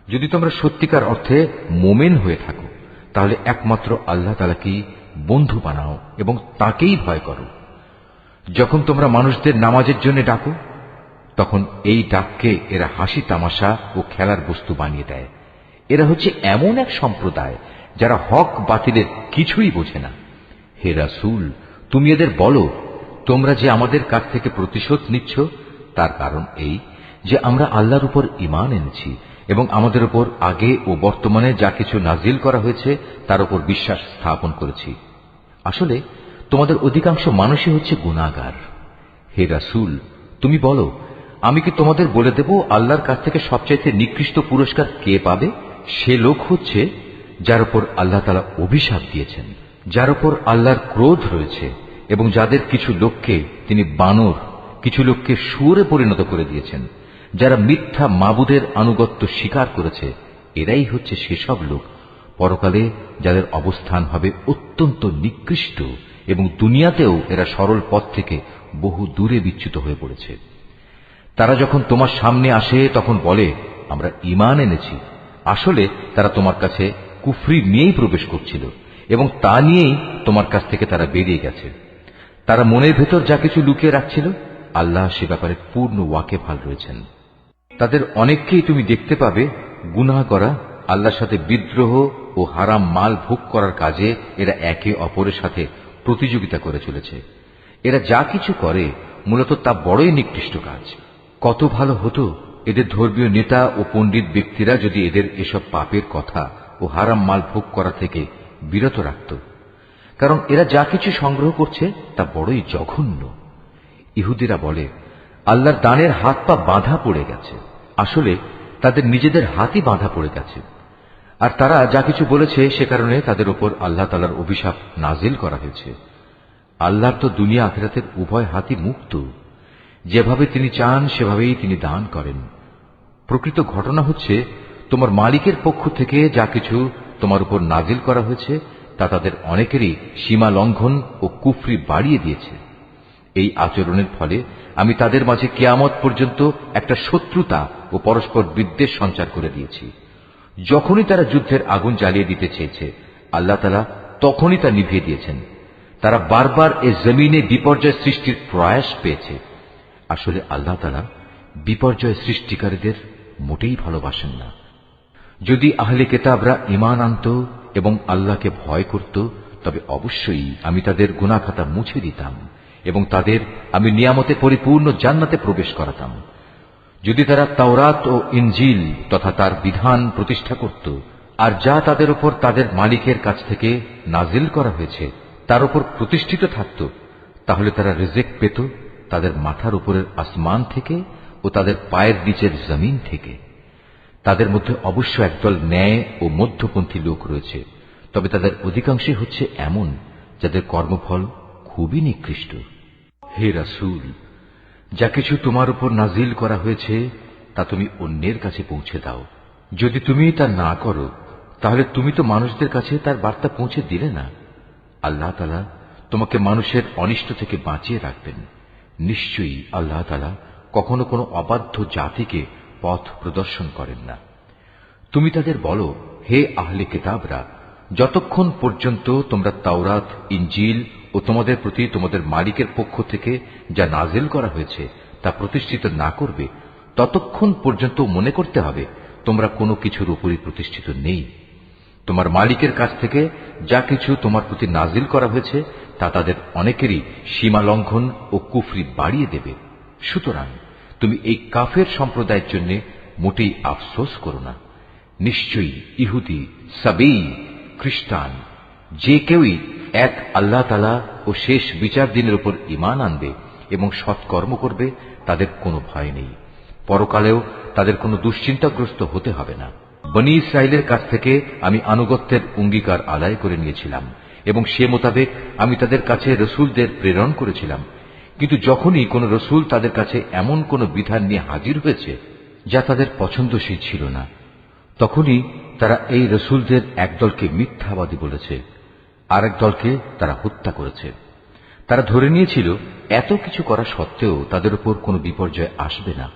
যদি তোমরা সত্যিকার অর্থে মোমেন হয়ে থাকো, তাহলে একমাত্র আল্লাহ তাআলাকেই বন্ধু বানাও এবং তাকেই ভয় করো। যখন তোমরা মানুষদের নামাজের জন্য ডাকো, তখন এই ডাককে এরা হাসি তামাশা ও খেলার বস্তু বানিয়ে দেয়। এরা হচ্ছে এমন এক সম্প্রদায় যারা হক বাতিলের কিছুই বোঝে না। হে রাসূল, তুমি এদের বলো, তোমরা যে আমাদের কাছ থেকে প্রতিশোধ নিচ্ছ, তার কারণ এই যে আমরা আল্লাহর উপর ঈমান এনেছি এবং আমাদের উপর আগে ও বর্তমানে যা কিছু নাজিল করা হয়েছে তার উপর বিশ্বাস স্থাপন করেছি। আসলে তোমাদের অধিকাংশ মানুষই হচ্ছে গুনাহগার। হে রাসূল, তুমি বলো, আমি কি তোমাদের বলে দেব আল্লাহর কাছ থেকে সবচাইতে নিকৃষ্ট পুরস্কার কে পাবে? সে লোক হচ্ছে যার উপর আল্লাহ তাআলা অভিশাপ দিয়েছেন, যার উপর আল্লাহর ক্রোধ রয়েছে এবং যাদের কিছু লোককে তিনি বানর, কিছু লোককে শুয়োরে পরিণত করে দিয়েছেন, যারা মিথ্যা মাবুদের আনুগত্য স্বীকার করেছে। এরাই হচ্ছে সেসব লোক পরকালে যাদের অবস্থান হবে অত্যন্ত নিকৃষ্ট এবং দুনিয়াতেও এরা সরল পথ থেকে বহু দূরে বিচ্যুত হয়ে পড়েছে। তারা যখন তোমার সামনে আসে তখন বলে, আমরা ঈমান এনেছি। আসলে তারা তোমার কাছে কুফরি নিয়েই প্রবেশ করছিল এবং তা নিয়েই তোমার কাছ থেকে তারা বেরিয়ে গেছে। তারা মনের ভেতর যা কিছু লুকিয়ে রাখছিল, আল্লাহ সে ব্যাপারে পূর্ণ ওয়াকিবহাল রয়েছেন। তাদের অনেককেই তুমি দেখতে পাবে গুনাহ করা, আল্লাহর সাথে বিদ্রোহ ও হারাম মাল ভোগ করার কাজে এরা একে অপরের সাথে প্রতিযোগিতা করে চলেছে। এরা যা কিছু করে মূলত তা বড়ই নিকৃষ্ট কাজ। কত ভালো হতো এদের ধর্মীয় নেতা ও পণ্ডিত ব্যক্তিরা যদি এদের এসব পাপের কথা ও হারাম মাল ভোগ করা থেকে বিরত রাখত, কারণ এরা যা কিছু সংগ্রহ করছে তা বড়ই জঘন্য। ইহুদিরা বলে, আল্লাহর দানের হাত পা বাঁধা পড়ে গেছে। আসলে তাদের নিজেদের হাতই বাঁধা পড়ে গেছে। আর তারা যা কিছু বলেছে সে কারণে তাদের উপর আল্লাহ তাআলার অভিশাপ নাজিল করা হয়েছে। আল্লাহর তো দুনিয়া আখিরাতের উভয় হাতই মুক্ত। যেভাবে তিনি চান সেভাবেই তিনি দান করেন। প্রকৃত ঘটনা হচ্ছে, তোমার মালিকের পক্ষ থেকে যা কিছু তোমার উপর নাজিল করা হয়েছে তা তাদের অনেকেরই সীমা লঙ্ঘন ও কুফরি বাড়িয়ে দিয়েছে। এই আচরণের ফলে আমি তাদের মাঝে কিয়ামত পর্যন্ত একটা শত্রুতা ও পরস্পর বিদ্বেষ সঞ্চার করে দিয়েছি। যখনই তারা যুদ্ধের আগুন জ্বালিয়ে দিতে চেয়েছে, আল্লাহ তাআলা তখনই তা নিভিয়ে দিয়েছেন। তারা বারবার এ জমিনে বিপর্যয় সৃষ্টির প্রয়াস পেয়েছে। আসলে আল্লাহ তাআলা বিপর্যয় সৃষ্টিকারীদের মোটেই ভালোবাসেন না। যদি আহলে কিতাবরা ঈমান আনত এবং আল্লাহকে ভয় করত, তবে অবশ্যই আমি তাদের গুনাহ খাতা মুছে দিতাম এবং তাদের আমি নিয়ামতে পরিপূর্ণ জান্নাতে প্রবেশ করাতাম। যদি তারা তাওরাত ও ইনজিল তথা তার বিধান প্রতিষ্ঠা করত, আর যা তাদের উপর তাদের মালিকের কাছ থেকে নাজিল করা হয়েছে তার উপর প্রতিষ্ঠিত থাকত, তাহলে তারা রিজিক পেত তাদের মাথার উপরের আসমান থেকে ও তাদের পায়ের নিচের জমিন থেকে। তাদের মধ্যে অবশ্য একদল ন্যায় ও মধ্যপন্থী লোক রয়েছে, তবে তাদের অধিকাংশই হচ্ছে এমন যাদের কর্মফল খুবই নিকৃষ্ট। হে রাসূল, যা কিছু তোমার উপর নাজিল করা হয়েছে তা তুমি অন্যের কাছে পৌঁছে দাও। যদি তুমি তা না করো, তাহলে তুমি তো মানুষদের কাছে তার বার্তা পৌঁছে দিলে না। আল্লাহ তাআলা তোমাকে মানুষের অনিষ্ট থেকে বাঁচিয়ে রাখবেন। নিশ্চয়ই আল্লাহ তাআলা কখনো কোনো অবাধ্য জাতিকে পথ প্রদর্শন করেন না। তুমি তাদের বলো, হে আহলে কিতাবরা, যতক্ষণ পর্যন্ত তোমরা তাওরাত, ইনজিল ও তোমাদের প্রতি তোমাদের মালিকের পক্ষ থেকে যা নাজিল করা হয়েছে তা প্রতিষ্ঠিত না করবে, ততক্ষণ পর্যন্ত মনে করতে হবে তোমরা কোনো কিছুর উপরই প্রতিষ্ঠিত নেই। তোমার মালিকের কাছ থেকে যা কিছু তোমার প্রতি নাজিল করা হয়েছে তা তাদের অনেকেরই সীমা লঙ্ঘন ও কুফরি বাড়িয়ে দেবে। সুতরাং তুমি এই কাফের সম্প্রদায়ের জন্য মোটেই আফসোস করো না। নিশ্চয়ই ইহুদি, সাবেই, খ্রিস্টান যে কেউই এক আল্লাহ তাআলা ও শেষ বিচার দিনের উপর ঈমান আনবে এবং সৎকর্ম করবে তাদের কোনো ভয় নেই, পরকালেও তাদের কোনো দুশ্চিন্তাগ্রস্ত হতে হবে না। বনী ইসরাইলের কাছ থেকে আমি আনুগত্যের অঙ্গীকার আদায় করে নিয়েছিলাম এবং সে মোতাবেক আমি তাদের কাছে রসুলদের প্রেরণ করেছিলাম। কিন্তু যখনই কোন রসুল তাদের কাছে এমন কোন বিধান নিয়ে হাজির হয়েছে যা তাদের পছন্দসই ছিল না, তখনই তারা এই রসুলদের একদলকে মিথ্যাবাদী বলেছে, আরেক দলকে তারা হত্যা করেছে। তারা ধরে নিয়েছিল এত কিছু করা সত্ত্বেও তাদের উপর কোনো বিপর্যয় আসবে না,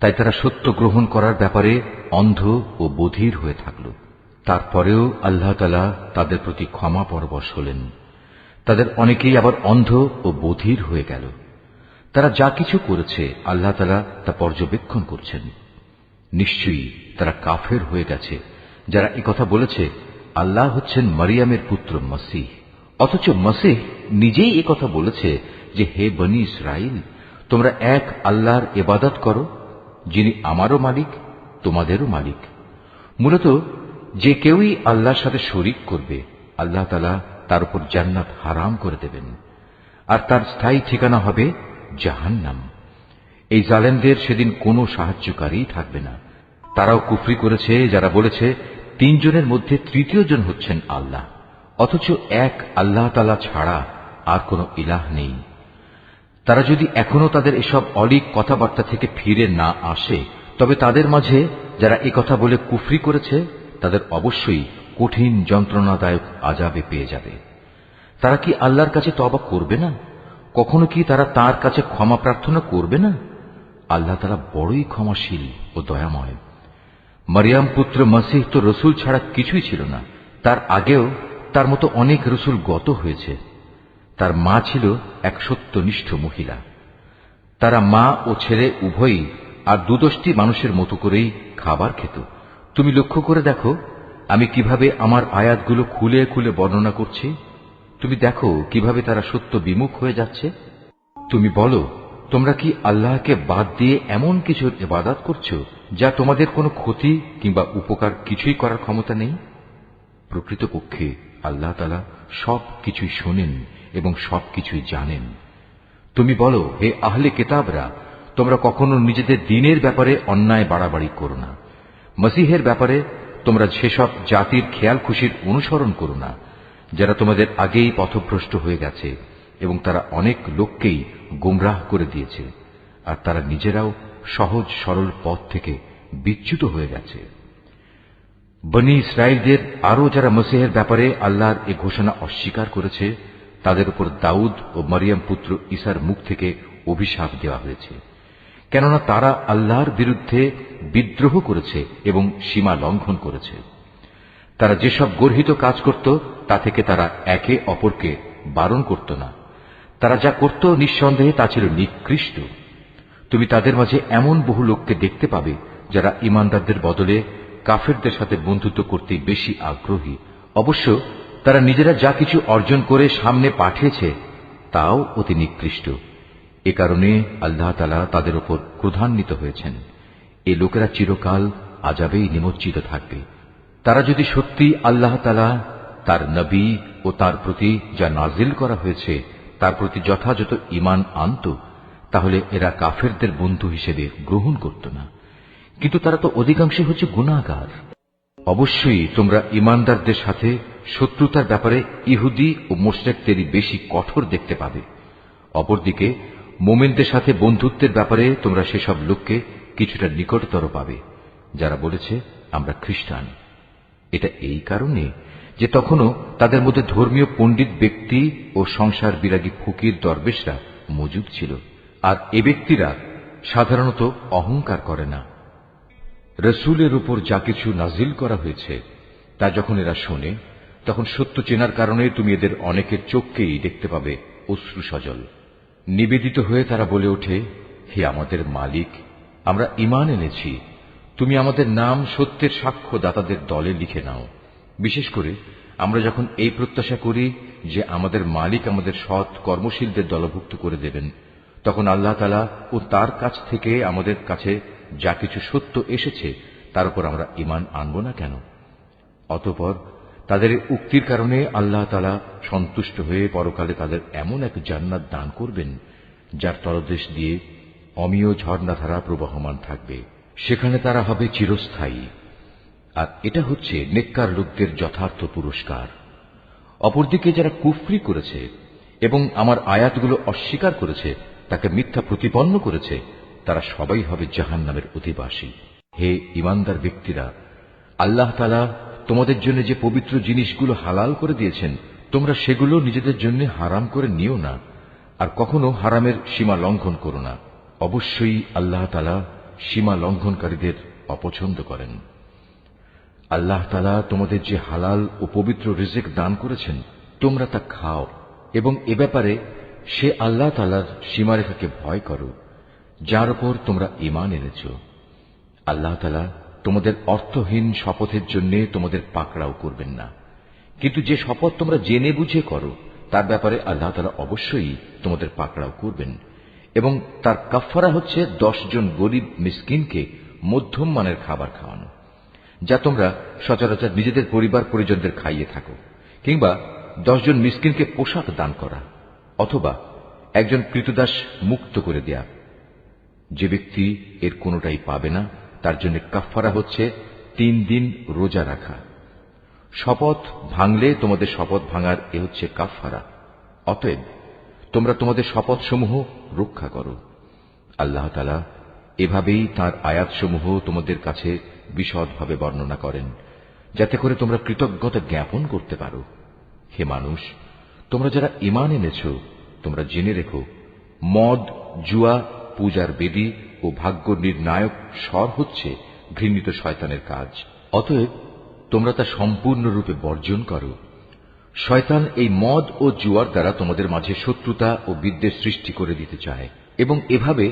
তাই তারা সত্য গ্রহণ করার ব্যাপারে অন্ধ ও বধির হয়ে থাকল। তারপরেও আল্লাহ তাআলা তাদের প্রতি ক্ষমা পরবশ হলেন। তাদের অনেকেই আবার অন্ধ ও বধির হয়ে গেল। তারা যা কিছু করেছে আল্লাহ তাআলা তা পর্যবেক্ষণ করছেন। নিশ্চয়ই তারা কাফের হয়ে গেছে যারা একথা বলেছে আল্লাহ হচ্ছেন মারিয়ামের পুত্র মসীহ, অথচ মসীহ নিজেই একথা বলেছে যে হে বনী ইসরাইল, তোমরা এক আল্লাহর ইবাদত করো যিনি আমারও মালিক তোমাদেরও মালিক। মূলত যে কেউই আল্লাহর সাথে শরীক করবে আল্লাহ তাআলা তার উপর জান্নাত হারাম করে দেবেন, আর তার স্থায়ী ঠিকানা হবে জাহান্নাম। এই জালেমদের সেদিন কোনো সাহায্যকারী থাকবে না। তারাও কুফরি করেছে যারা বলেছে তিনজনের মধ্যে তৃতীয় জন হচ্ছেন আল্লাহ, অথচ এক আল্লাহ তাআলা ছাড়া আর কোনো ইলাহ নেই। তারা যদি এখনো তাদের এসব অলীক কথাবার্তা থেকে ফিরে না আসে, তবে তাদের মাঝে যারা একথা বলে কুফরি করেছে তাদের অবশ্যই কঠিন যন্ত্রণাদায়ক আযাবে পেয়ে যাবে। তারা কি আল্লাহর কাছে তওবা করবে না? কখনো কি তারা তার কাছে ক্ষমা প্রার্থনা করবে না? আল্লাহ তাআলা বড়ই ক্ষমাশীল ও দয়াময়। মারিয়াম পুত্র মসীহ তো রসুল ছাড়া কিছুই ছিল না। তার আগেও তার মতো অনেক রসুল গত হয়েছে। তার মা ছিল এক সত্যনিষ্ঠ মহিলা। তারা মা ও ছেলে উভয়ই আর দুদষ্টি মানুষের মতো করেই খাবার খেত। তুমি লক্ষ্য করে দেখো আমি কিভাবে আমার আয়াতগুলো খুলে খুলে বর্ণনা করছি। তুমি দেখো কিভাবে তারা সত্য বিমুখ হয়ে যাচ্ছে। তুমি বলো, তোমরা কি আল্লাহকে বাদ দিয়ে এমন কিছুর ইবাদত করছো যা তোমাদের কোনো ক্ষতি কিংবা উপকার কিছুই করার ক্ষমতা নেই? প্রকৃতপক্ষে আল্লাহ তাআলা সব কিছুই শোনেন এবং সবকিছুই জানেন। তুমি বলো, হে আহলে কিতাবরা, তোমরা কখনো নিজেদের দ্বীনের ব্যাপারে অন্যায় বাড়াবাড়ি করো না। মসীহের ব্যাপারে তোমরা সেসব জাতির খেয়াল খুশির অনুসরণ করো না যারা তোমাদের আগেই পথভ্রষ্ট হয়ে গেছে এবং তারা অনেক লোককেই গোমরাহ করে দিয়েছে, আর তারা নিজেরাও সহজ সরল পথ থেকে বিচ্যুত হয়ে গেছে। বনী ইসরাইলদের আরো যারা মসীহের ব্যাপারে আল্লাহর এ ঘোষণা অস্বীকার করেছে তাদের উপর দাউদ ও মারিয়াম পুত্র ঈসার মুখ থেকে অভিশাপ দেওয়া হয়েছে, কেননা তারা আল্লাহর বিরুদ্ধে বিদ্রোহ করেছে এবং সীমা লঙ্ঘন করেছে। তারা যেসব গর্হিত কাজ করত তা থেকে তারা একে অপরকে বারণ করত না। তারা যা করত নিঃসন্দেহে তা ছিল নিকৃষ্ট। তুমি তাদের মাঝে এমন বহু লোককে দেখতে পাবে যারা ঈমানদারদের বদলে কাফেরদের সাথে বন্ধুত্ব করতে বেশি আগ্রহী। অবশ্য তারা নিজেরা যা কিছু অর্জন করে সামনে পাঠিয়েছে তাও অতি নিকৃষ্ট। এ কারণে আল্লাহ তাআলা তাদের উপর ক্রোধান্বিত হয়েছেন। এই লোকেরা চিরকাল আযাবেই নিমজ্জিত থাকবে। তারা যদি সত্যি আল্লাহ তাআলা, তার নবী ও তার প্রতি যা নাজিল করা হয়েছে তার প্রতি যথাযথ ঈমান আনত, তাহলে এরা কাফেরদের বন্ধু হিসেবে গ্রহণ করত না। কিন্তু তারা তো অধিকাংশই হচ্ছে গুনাহগার। অবশ্যই তোমরা ঈমানদারদের সাথে শত্রুতার ব্যাপারে ইহুদি ও মুশরিকদেরই বেশি কঠোর দেখতে পাবে। অপরদিকে মুমিনদের সাথে বন্ধুত্বের ব্যাপারে তোমরা সেসব লোককে কিছুটা নিকটতর পাবে যারা বলেছে আমরা খ্রিস্টান। এটা এই কারণে যে তখনও তাদের মধ্যে ধর্মীয় পণ্ডিত ব্যক্তি ও সংসার বিরাগী ফকির দরবেশরা মজুদ ছিল, আর এ ব্যক্তিরা সাধারণত অহংকার করে না। রসুলের উপর যা কিছু নাজিল করা হয়েছে তা যখন এরা শোনে তখন সত্য চেনার কারণে তুমি এদের অনেকের চোখকেই দেখতে পাবে অশ্রু সজল। নিবেদিত হয়ে তারা বলে ওঠে, হে আমাদের মালিক, আমরা ঈমান এনেছি, তুমি আমাদের নাম সত্যের সাক্ষ্যদাতাদের দলে লিখে নাও। বিশেষ করে আমরা যখন এই প্রত্যাশা করি যে আমাদের মালিক আমাদের সৎ কর্মশীলদের দলভুক্ত করে দেবেন, তখন আল্লাহ তাআলা ও তার কাছ থেকে আমাদের কাছে যা কিছু সত্য এসেছে তার উপর আমরা ঈমান আনব না কেন? অতঃপর তাদের উক্তির কারণে আল্লাহ তাআলা সন্তুষ্ট হয়ে পরকালে তাদের এমন এক জান্নাত দান করবেন যার তলদেশ দিয়ে অমীয় ঝর্ণাধারা প্রবহমান থাকবে, সেখানে তারা হবে চিরস্থায়ী। আর এটা হচ্ছে নেককার লোকদের যথার্থ পুরস্কার। অপরদিকে যারা কুফরি করেছে এবং আমার আয়াতগুলো অস্বীকার করেছে, তাকে মিথ্যা প্রতিপন্ন করেছে, তারা সবাই হবে জাহান্নামের অধিবাসী। হে ঈমানদার ব্যক্তিরা, আল্লাহ তাআলা তোমাদের জন্য যে পবিত্র জিনিসগুলো হালাল করে দিয়েছেন, তোমরা সেগুলো নিজেদের জন্য হারাম করে নিও না, আর কখনো হারামের সীমা লঙ্ঘন করো না। অবশ্যই আল্লাহ তাআলা সীমা লঙ্ঘনকারীদের অপছন্দ করেন। আল্লাহ তাআলা তোমাদের যে হালাল ও পবিত্র রিজিক দান করেছেন, তোমরা তা খাও এবং এ ব্যাপারে সে আল্লাহ তাআলার সীমারেখাকে ভয় করো, যার উপর তোমরা ঈমান এনেছ। আল্লাহ তাআলা তোমাদের অর্থহীন শপথের জন্য তোমাদের পাকড়াও করবেন না, কিন্তু যে শপথ তোমরা জেনে বুঝে করো তার ব্যাপারে আল্লাহ তাআলা অবশ্যই তোমাদের পাকড়াও করবেন। এবং তার কাফফারা হচ্ছে 10 জন গরিব মিসকিনকে মধ্যম মানের খাবার খাওয়ানো, যা তোমরা সচরাচর নিজেদের পরিবার পরিজনদের খাইয়ে থাকো, কিংবা 10 জন মিসকিনকে পোশাক দান করা, অথবা একজন ক্রীতদাস মুক্ত করে দেয়া। যে ব্যক্তি এর কোনোটাই পাবে না তার জন্য কাফফারা হচ্ছে 3 দিন রোজা রাখা। শপথ ভাঙলে তোমাদের শপথ ভাঙার এ হচ্ছে কাফফারা। অতএব তোমরা তোমাদের শপথসমূহ রক্ষা করো। আল্লাহ তাআলা এভাবেই তাঁর আয়াতসমূহ তোমাদের কাছে বিশদভাবে বর্ণনা করেন, যাতে করে তোমরা কৃতজ্ঞতা জ্ঞাপন করতে পারো। হে মানুষ, তোমরা যারা ঈমান এনেছ, তোমরা জেনে রেখো, মদ, জুয়া, পূজার বেদী ও ভাগ্য নির্ণায়ক স্বর হচ্ছে ঘৃণিত শয়তানের কাজ। অতএব তোমরা তা সম্পূর্ণরূপে বর্জন করো। শয়তান এই মদ ও জুয়ার দ্বারা তোমাদের মাঝে শত্রুতা ও বিদ্বেষ সৃষ্টি করে দিতে চায়, এবং এভাবে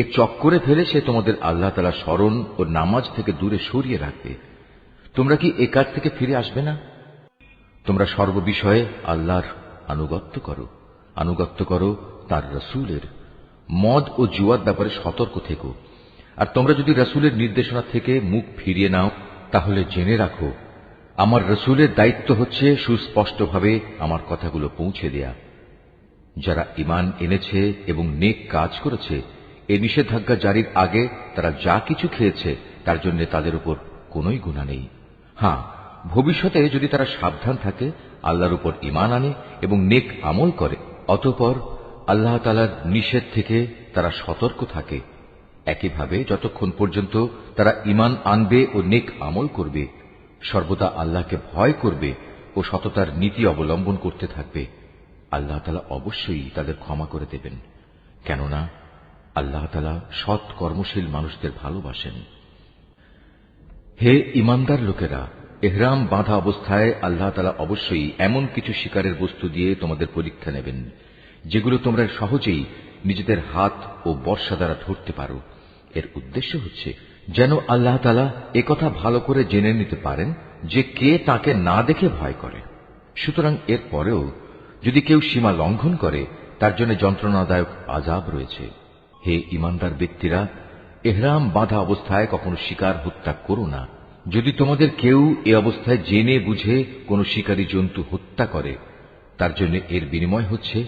এ চক্করে ফেলে সে তোমাদের আল্লাহ তাআলা স্মরণ ও নামাজ থেকে দূরে সরিয়ে রাখবে। তোমরা কি এ কাজ থেকে ফিরে আসবে না? তোমরা সর্ববিষয়ে আল্লাহর আনুগত্য করো তার রাসূলের। মদ ও জুয়ার ব্যাপারে সতর্ক থেকো। আর তোমরা যদি রাসূলের নির্দেশনা থেকে মুখ ফিরিয়ে নাও, তাহলে জেনে রাখো, আমার রাসূলের দায়িত্ব হচ্ছে সুস্পষ্টভাবে আমার কথাগুলো পৌঁছে দেয়া। যারা ঈমান এনেছে এবং নেক কাজ করেছে, এই নিষেধাজ্ঞা জারির আগে তারা যা কিছু খেয়েছে তার জন্য তাদের উপর কোনোই গুনাহ নেই। হ্যাঁ, ভবিষ্যতে যদি তারা সাবধান থাকে, আল্লাহর উপর ঈমান আনে এবং নেক আমল করে, অতঃপর আল্লাহ তাআলার নিষেধ থেকে তারা সতর্ক থাকে, একইভাবে যতক্ষণ পর্যন্ত তারা ঈমান আনবে ও নেক আমল করবে, সর্বদা আল্লাহকে ভয় করবে ও সততার নীতি অবলম্বন করতে থাকবে, আল্লাহ তাআলা অবশ্যই তাদের ক্ষমা করে দেবেন, কেননা আল্লাহ তাআলা সৎ কর্মশীল মানুষদের ভালোবাসেন। হে ঈমানদার লোকেরা, ইহরাম বাঁধা অবস্থায় আল্লাহ তাআলা অবশ্যই এমন কিছু শিকারের বস্তু দিয়ে তোমাদের পরীক্ষা নেবেন, যেগুলো তোমরা সহজেই নিজেদের হাত ও বর্শা দ্বারা ধরতে পারো। এর উদ্দেশ্য হচ্ছে যেন আল্লাহ তাআলা একথা ভালো করে জেনে নিতে পারেন যে কে তাকে না দেখে ভয় করে। সুতরাং এর পরেও যদি কেউ সীমা লঙ্ঘন করে, তার জন্য যন্ত্রণাদায়ক আযাব রয়েছে। হে ঈমানদার ব্যক্তিরা, ইহরাম বাঁধা অবস্থায় কখনো শিকার হত্যা করো না। যদি তোমাদের কেউ এ অবস্থায় জেনে বুঝে কোনো শিকারী জন্তু হত্যা করে, তার জন্য এর বিনিময় হচ্ছে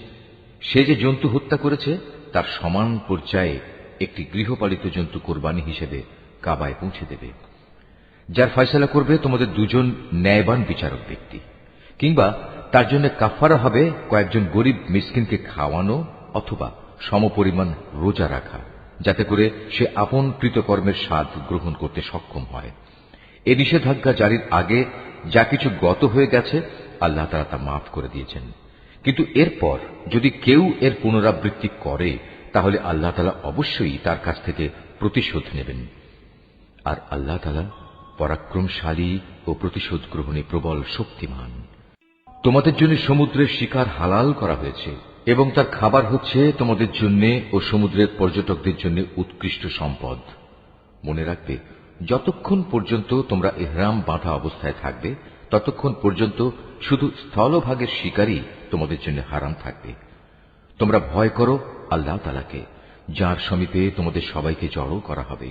সে যে জন্তু হত্যা করেছে তার সমান পর্যায়ে একটি গৃহপালিত জন্তু কোরবানি হিসেবে কাবায় পৌঁছে দেবে, যার ফয়সালা করবে তোমাদের দুজন ন্যায়বান বিচারক ব্যক্তি। কিংবা তার জন্য কাফফারা হবে কয়েকজন গরিব মিসকিনকে খাওয়ানো অথবা সমপরিমাণ রোজা রাখা, যাতে করে সে আপন কৃতকর্মের স্বাদ গ্রহণ করতে সক্ষম হয়। এ নিষেধাজ্ঞা জারির আগে যা কিছু গত হয়ে গেছে আল্লাহ তাআলা তা মাফ করে দিয়েছেন, কিন্তু এরপর যদি কেউ এর পুনরাবৃত্তি করে, তাহলে আল্লাহ তাআলা অবশ্যই তার কাছ থেকে প্রতিশোধ নেবেন। আর আল্লাহ তাআলা পরাক্রমশালী ও প্রতিশোধ গ্রহণে প্রবল শক্তিমান। তোমাদের জন্য সমুদ্রের শিকার হালাল করা হয়েছে এবং তার খাবার হচ্ছে তোমাদের জন্য ও সমুদ্রের পর্যটকদের জন্য উৎকৃষ্ট সম্পদ। মনে রাখবে, যতক্ষণ পর্যন্ত তোমরা ইহরাম বাঁধা অবস্থায় থাকবে ততক্ষণ পর্যন্ত শুধু স্থলভাগের শিকারই তোমাদের জন্য হারাম থাকবে। তোমরা ভয় করো আল্লাহ তাআলাকে, যার সমীপে তোমাদের সবাইকে জড়ো করা হবে।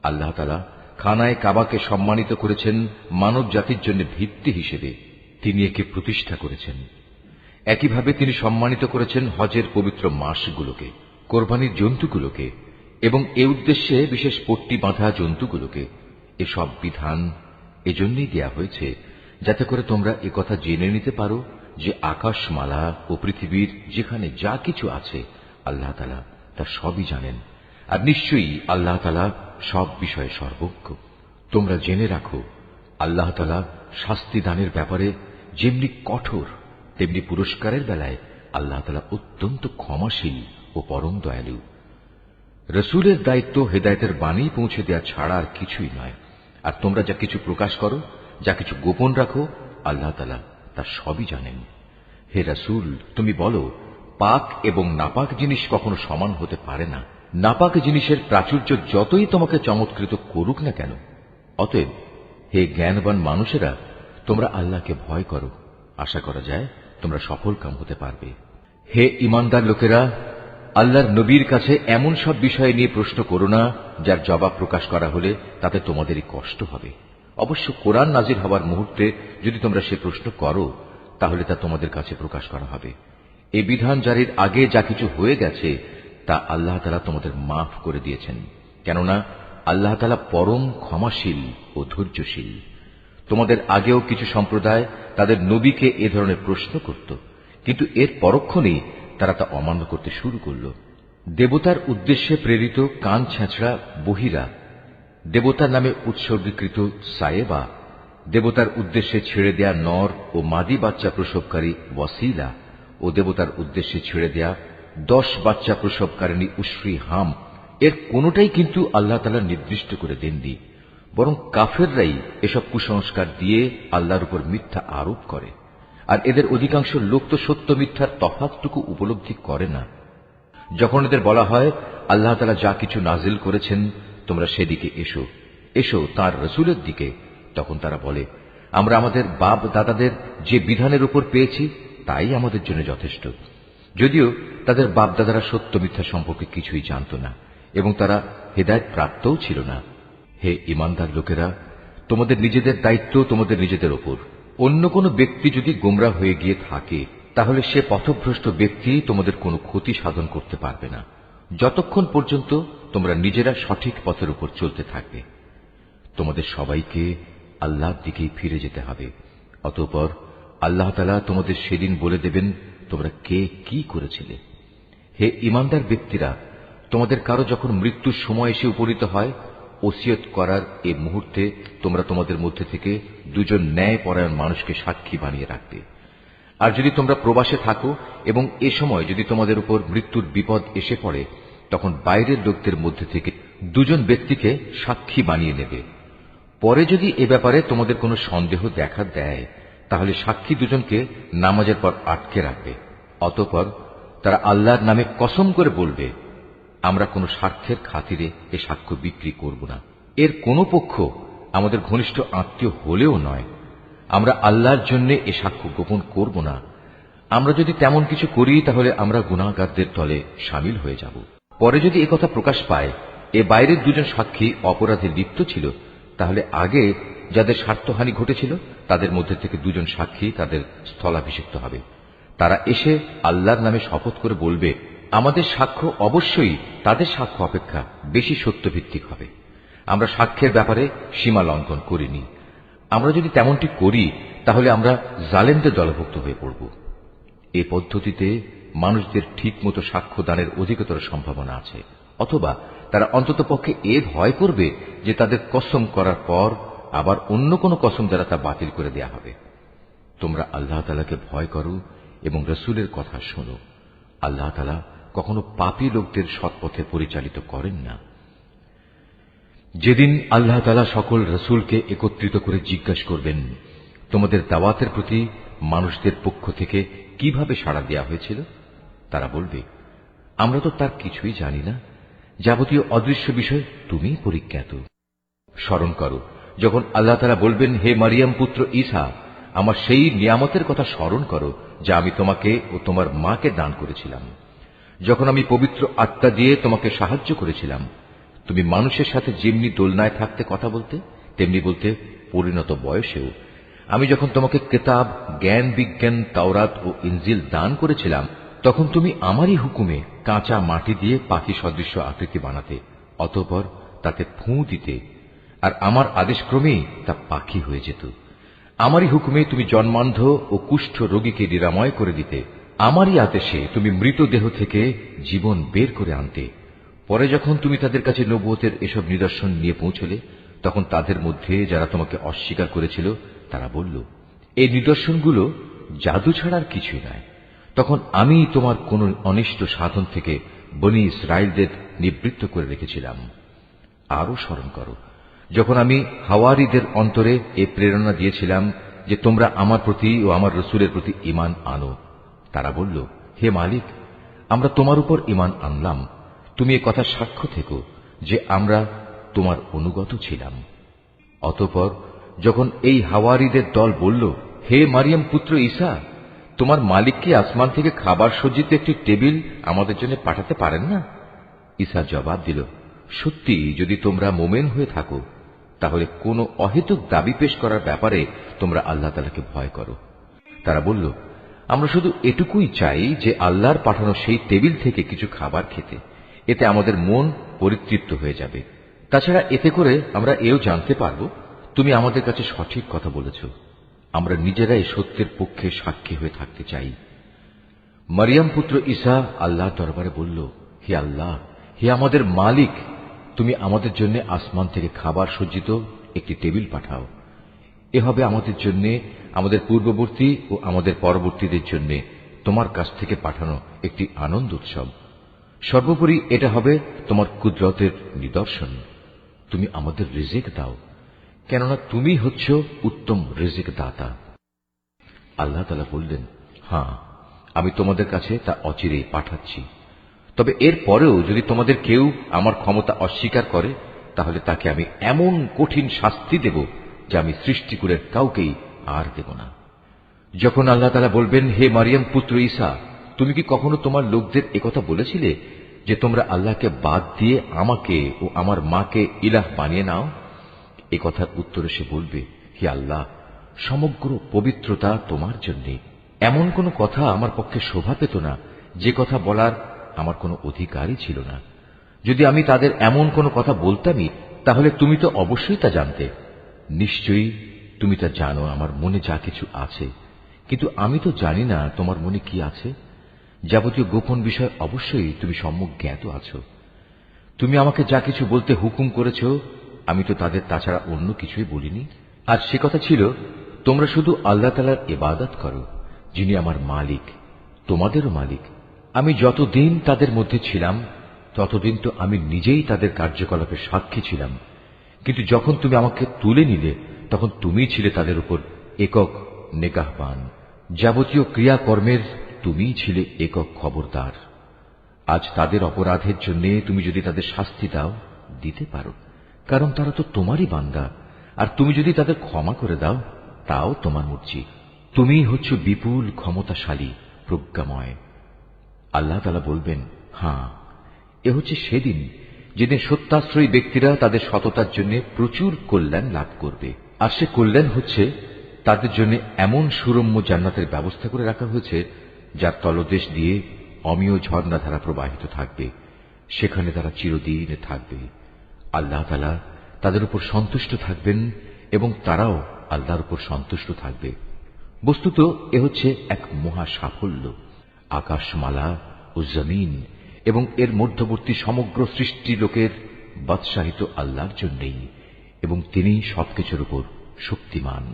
আল্লাহ তাআলা খানায়ে কাবাকে সম্মানিত করেছেন মানব জাতির জন্য ভিত্তি হিসেবে। তিনি একে প্রতিষ্ঠা করেছেন। একইভাবে তিনি সম্মানিত করেছেন হজের পবিত্র মাসগুলোকে, কোরবানির জন্তুগুলোকে এবং এ উদ্দেশ্যে বিশেষ পট্টি বাঁধা জন্তুগুলোকে। এসব বিধান এজন্যই দেয়া হয়েছে যাতে করে তোমরা একথা জেনে নিতে পারো যে আকাশমালা ও পৃথিবীর যেখানে যা কিছু আছে আল্লাহ তাআলা তা সবই জানেন, আর নিশ্চয়ই আল্লাহ তাআলা সব বিষয়ে সর্বজ্ঞ। তোমরা জেনে রাখো, আল্লাহ তাআলা শাস্তি দানের ব্যাপারে যেমনি কঠোর, তেমনি পুরস্কারের বেলায় আল্লাহ তাআলা অত্যন্ত ক্ষমাশীল ও পরম দয়ালু। রসুলের দায়িত্ব হেদায়েতের বাণী পৌঁছে দেওয়া ছাড়া আর কিছুই নয়। আর তোমরা যা কিছু প্রকাশ করো, যা কিছু গোপন রাখো, আল্লাহ তাআলা তা সবই জানেন। হে রসুল, তুমি বলো, পাক এবং নাপাক জিনিস কখনো সমান হতে পারে না। নাপাক জিনিসের প্রাচুর্য যতই তোমাকে চমৎকৃত করুক না কেন। অতএব হে জ্ঞানবান মানুষেরা, তোমরা আল্লাহকে ভয় করো। আশা করা যায় তোমরা সফল কাম হতে পারবে। হে ঈমানদার লোকেরা, আল্লাহর নবীর কাছে এমন সব বিষয় নিয়ে প্রশ্ন করো না যার জবাব প্রকাশ করা হলে তাতে তোমাদেরই কষ্ট হবে। অবশ্য কোরআন নাজির হওয়ার মুহূর্তে যদি তোমরা সে প্রশ্ন করো তাহলে তা তোমাদের কাছে প্রকাশ করা হবে। এই বিধান জারির আগে যা কিছু হয়ে গেছে তা আল্লাহ তাআলা তোমাদের মাফ করে দিয়েছেন, কেননা আল্লাহ তাআলা পরম ক্ষমাশীল ও ধৈর্যশীল। তোমাদের আগেও কিছু সম্প্রদায় তাদের নবীকে এ ধরনের প্রশ্ন করত, কিন্তু এর পরক্ষণেই তারা তা অমান্য করতে শুরু করল। দেবতার উদ্দেশ্যে প্রেরিত কান ছেঁচড়া বহিরা, দেবতার নামে উৎসর্গীকৃত সায়েবা, দেবতার উদ্দেশ্যে ছেড়ে দেয়া নর ও মাদি বাচ্চা প্রসবকারী ওয়াসিলা ও দেবতার উদ্দেশ্যে ছেড়ে দেয়া 10 বাচ্চা প্রসবকারিণী উশরি হাম, এর কোনটাই কিন্তু আল্লাহ তাআলা নির্দিষ্ট করে দেননি, বরং কাফেররাই এসব কুসংস্কার দিয়ে আল্লাহর উপর মিথ্যা আরোপ করে। আর এদের অধিকাংশ লোক তো সত্য মিথ্যার তফাৎটুকু উপলব্ধি করে না। যখন এদের বলা হয় আল্লাহ তাআলা যা কিছু নাজিল করেছেন তোমরা সেদিকে এসো, এসো তাঁর রসুলের দিকে, তখন তারা বলে, আমরা আমাদের বাপ দাদাদের যে বিধানের উপর পেয়েছি তাই আমাদের জন্য যথেষ্ট। যদিও তাদের বাপ দাদারা সত্য মিথ্যা সম্পর্কে কিছুই জানত না এবং তারা হেদায়েত প্রাপ্তও ছিল না। হে ঈমানদার লোকেরা, তোমাদের নিজেদের দায়িত্ব তোমাদের নিজেদের ওপর। অন্য কোনো ব্যক্তি যদি গোমরা হয়ে গিয়ে থাকে তাহলে সে পথভ্রষ্ট ব্যক্তি তোমাদের কোনো ক্ষতি সাধন করতে পারবে না, যতক্ষণ পর্যন্ত তোমরা নিজেরা সঠিক পথের উপর চলতে থাকবে। তোমাদের সবাইকে আল্লাহর দিকেই ফিরে যেতে হবে। অতঃপর আল্লাহ তাআলা তোমাদের সেদিন বলে দেবেন তোমরা কে কি করেছিলে। হে ঈমানদার ব্যক্তিরা, তোমাদের কারো যখন মৃত্যুর সময় এসে উপনীত হয়, ওসিয়ত করার এ মুহূর্তে তোমরা তোমাদের মধ্যে থেকে 2জন ন্যায়পরায়ণ মানুষকে সাক্ষী বানিয়ে রাখবে। আর যদি তোমরা প্রবাসে থাকো এবং এ সময় যদি তোমাদের উপর মৃত্যুর বিপদ এসে পড়ে, তখন বাইরের লোকদের মধ্যে থেকে 2জন ব্যক্তিকে সাক্ষী বানিয়ে নেবে। পরে যদি এ ব্যাপারে তোমাদের কোনো সন্দেহ দেখা দেয় তাহলে সাক্ষী 2জনকে নামাজের পর আটকে রাখবে। অতঃপর তারা আল্লাহর নামে কসম করে বলবে, আমরা কোনো স্বার্থের খাতিরে এ সাক্ষ্য বিক্রি করব না। এর কোনো পক্ষ আমাদের ঘনিষ্ঠ আত্মীয় হলেও নয়। আমরা আল্লাহর জন্য এ সাক্ষ্য গোপন করব না। আমরা যদি তেমন কিছু করি তাহলে আমরা গুনাহগারদের দলে শামিল হয়ে যাব। পরে যদি একথা প্রকাশ পায় এ বাইরের 2জন সাক্ষী অপরাধে লিপ্ত ছিল, তাহলে আগে যাদের স্বার্থহানি ঘটেছিল তাদের মধ্যে থেকে 2জন সাক্ষী তাদের স্থলাভিষিক্ত হবে। তারা এসে আল্লাহর নামে শপথ করে বলবে, আমাদের সাক্ষ্য অবশ্যই তাদের সাক্ষ্য অপেক্ষা বেশি সত্যভিত্তিক হবে। আমরা সাক্ষ্যের ব্যাপারে সীমা লঙ্ঘন করিনি। আমরা যদি তেমনটি করি তাহলে আমরা জালেমদের দলভুক্ত হয়ে পড়ব। এ পদ্ধতিতে মানুষদের ঠিক মতো সাক্ষ্য দানের অধিকতর সম্ভাবনা আছে, অথবা তারা অন্ততপক্ষে এ ভয় করবে যে তাদের কসম করার পর আবার অন্য কোনো কসম দ্বারা তা বাতিল করে দেয়া হবে। তোমরা আল্লাহ তাআলাকে ভয় করো এবং রসুলের কথা শোনো। আল্লাহ তাআলা কখনো পাপী লোকদের সৎপথে পরিচালিত করেন না। যেদিন আল্লাহ তাআলা সকল রসুলকে একত্রিত করে জিজ্ঞাসা করবেন, তোমাদের দাওয়াতের প্রতি মানুষদের পক্ষ থেকে কিভাবে সাড়া দেয়া হয়েছিল, তারা বলবে, আমরা তো তার কিছুই জানি না। যাবতীয় অদৃশ্য বিষয় তুমি পরিজ্ঞাত। স্মরণ করো যখন আল্লাহ তাআলা বলবেন, হে মারিয়াম পুত্র ঈসা, আমার সেই নিয়ামতের কথা স্মরণ করো যা আমি তোমাকে ও তোমার মাকে দান করেছিলাম। যখন আমি পবিত্র আত্মা দিয়ে তোমাকে সাহায্য করেছিলাম, তুমি মানুষের সাথে যেমনি দোলনায় থাকতে কথা বলতে, তেমনি বলতে পরিণত বয়সেও। আমি যখন তোমাকে কিতাব, জ্ঞান বিজ্ঞান, তাওরাত ও ইনজিল দান করেছিলাম, তখন তুমি আমারই হুকুমে কাঁচা মাটি দিয়ে পাখি সদৃশ্য আকৃতি বানাতে, অতঃপর তাতে ফুঁ দিতে, আর আমার আদেশক্রমেই তা পাখি হয়ে যেত। আমারই হুকুমে তুমি জন্মান্ধ ও কুষ্ঠ রোগীকে নিরাময় করে দিতে। আমারই আদেশে তুমি মৃতদেহ থেকে জীবন বের করে আনতে। পরে যখন তুমি তাদের কাছে নবুয়তের এসব নিদর্শন নিয়ে পৌঁছলে, তখন তাদের মধ্যে যারা তোমাকে অস্বীকার করেছিল তারা বলল, এই নিদর্শনগুলো জাদু ছাড়া আর কিছুই নয়। তখন আমি তোমার কোন অনিষ্ট সাধন থেকে বনী ইসরায়েলদের নিবৃত্ত করে রেখেছিলাম। আরো স্মরণ করো যখন আমি হাওয়ারীদের অন্তরে এ প্রেরণা দিয়েছিলাম যে তোমরা আমার প্রতি ও আমার রসুলের প্রতি ঈমান আনো। তারা বলল, হে মালিক, আমরা তোমার উপর ঈমান আনলাম। তুমি এ কথা সাক্ষ্য থেকো যে আমরা তোমার অনুগত ছিলাম। অতঃপর যখন এই হাওয়ারীদের দল বলল, হে মারিয়াম পুত্র ঈসা, তোমার মালিক কি আসমান থেকে খাবার সজ্জিত একটি টেবিল আমাদের জন্য পাঠাতে পারেন না? ঈসা জবাব দিল, সত্যি যদি তোমরা মোমেন হয়ে থাকো তাহলে কোনো অহেতুক দাবি পেশ করার ব্যাপারে তোমরা আল্লাহ তাআলাকে ভয় করো। তারা বলল, আমরা শুধু এটুকুই চাই যে আল্লাহর পাঠানো সেই টেবিল থেকে কিছু খাবার খেতে, এতে আমাদের মন পরিতৃপ্ত হয়ে যাবে। তাছাড়া এতে করে আমরা এও জানতে পারব তুমি আমাদের কাছে সঠিক কথা বলেছ। আমরা নিজেরাই সত্যের পক্ষে সাক্ষী হয়ে থাকতে চাই। মারিয়াম পুত্র ঈসা আল্লাহর দরবারে বলল, হে আল্লাহ, হে আমাদের মালিক, তুমি আমাদের জন্য আসমান থেকে খাবার সজ্জিত একটি টেবিল পাঠাও। এ হবে আমাদের জন্য, আমাদের পূর্ববর্তী ও আমাদের পরবর্তীদের জন্য তোমার কাছ থেকে পাঠানো একটি আনন্দ উৎসব। সর্বোপরি এটা হবে তোমার কুদরতের নিদর্শন। তুমি আমাদের রিজিক দাও, কেননা তুমি হচ্ছ উত্তম রিজিক দাতা। আল্লাহ তাআলা বললেন, হ্যাঁ, আমি তোমাদের কাছে তা অচিরেই পাঠাচ্ছি। তবে এর পরেও যদি তোমাদের কেউ আমার ক্ষমতা অস্বীকার করে, তাহলে তাকে আমি এমন কঠিন শাস্তি দেব যা আমি সৃষ্টিকুলের কাউকেই আর দেব না। যখন আল্লাহ তাআলা বলবেন, হে মারিয়াম পুত্র ঈসা, তুমি কি কখনো তোমার লোকদের একথা বলেছিলে যে তোমরা আল্লাহকে বাদ দিয়ে আমাকে ও আমার মাকে ইলাহ বানিয়ে নাও? এ কথার উত্তরে সে বলবে, হে আল্লাহ, সমগ্র পবিত্রতা তোমার জন্যে। এমন কোনো কথা আমার পক্ষে শোভা পেত না যে কথা বলার আমার কোনো অধিকারই ছিল না। যদি আমি তাদের এমন কোনো কথা বলতামই, তাহলে তুমি তো অবশ্যই তা জানতে। নিশ্চয়ই তুমি তা জানো আমার মনে যা কিছু আছে, কিন্তু আমি তো জানি না তোমার মনে কি আছে। যাবতীয় গোপন বিষয় অবশ্যই তুমি সম্যক জ্ঞাত আছো। তুমি আমাকে যা কিছু বলতে হুকুম করেছ, আমি তো তাদের তাছাড়া অন্য কিছুই বলিনি। আর সে কথা ছিল, তোমরা শুধু আল্লাহ তাআলার ইবাদত করো, যিনি আমার মালিক, তোমাদেরও মালিক। আমি যতদিন তাদের মধ্যে ছিলাম ততদিন তো আমি নিজেই তাদের কার্যকলাপের সাক্ষী ছিলাম, কিন্তু যখন তুমি আমাকে তুলে নিলে তখন তুমিই ছিলে তাদের উপর একক নেগাহবান। যাবতীয় ক্রিয়াকর্মের তুমিই ছিলে একক খবরদার। আজ তাদের অপরাধের জন্য তুমি যদি তাদের শাস্তি দাও, দিতে পারো, কারণ তারা তো তোমারই বান্দা। আর তুমি যদি তাদের ক্ষমা করে দাও, তাও তোমার মর্জি। তুমিই হচ্ছ বিপুল ক্ষমতাশালী, প্রজ্ঞাময়। আল্লাহ তাআলা বলবেন, হ্যাঁ, এ হচ্ছে সেদিন যেদিন সত্যাশ্রয়ী ব্যক্তিরা তাদের সততার জন্য প্রচুর কল্যাণ লাভ করবে। আর সে কল্যাণ হচ্ছে তাদের জন্য এমন সুরম্য জান্নাতের ব্যবস্থা করে রাখা হয়েছে যার তলদেশ দিয়ে অমীয় ঝর্ণাধারা প্রবাহিত থাকবে। সেখানে তারা চিরদিন থাকবে। আল্লাহ তাআলা তাদের উপর সন্তুষ্ট থাকবেন এবং তারাও আল্লাহর উপর সন্তুষ্ট থাকবে। বস্তুত এ হচ্ছে এক মহা সাফল্য। আকাশমালা ও জমিন এবং এর মধ্যবর্তী সমগ্র সৃষ্টি লোকের বাদশাহিত আল্লাহর জন্যই, এবং তিনি সবকিছুর উপর শক্তিমান।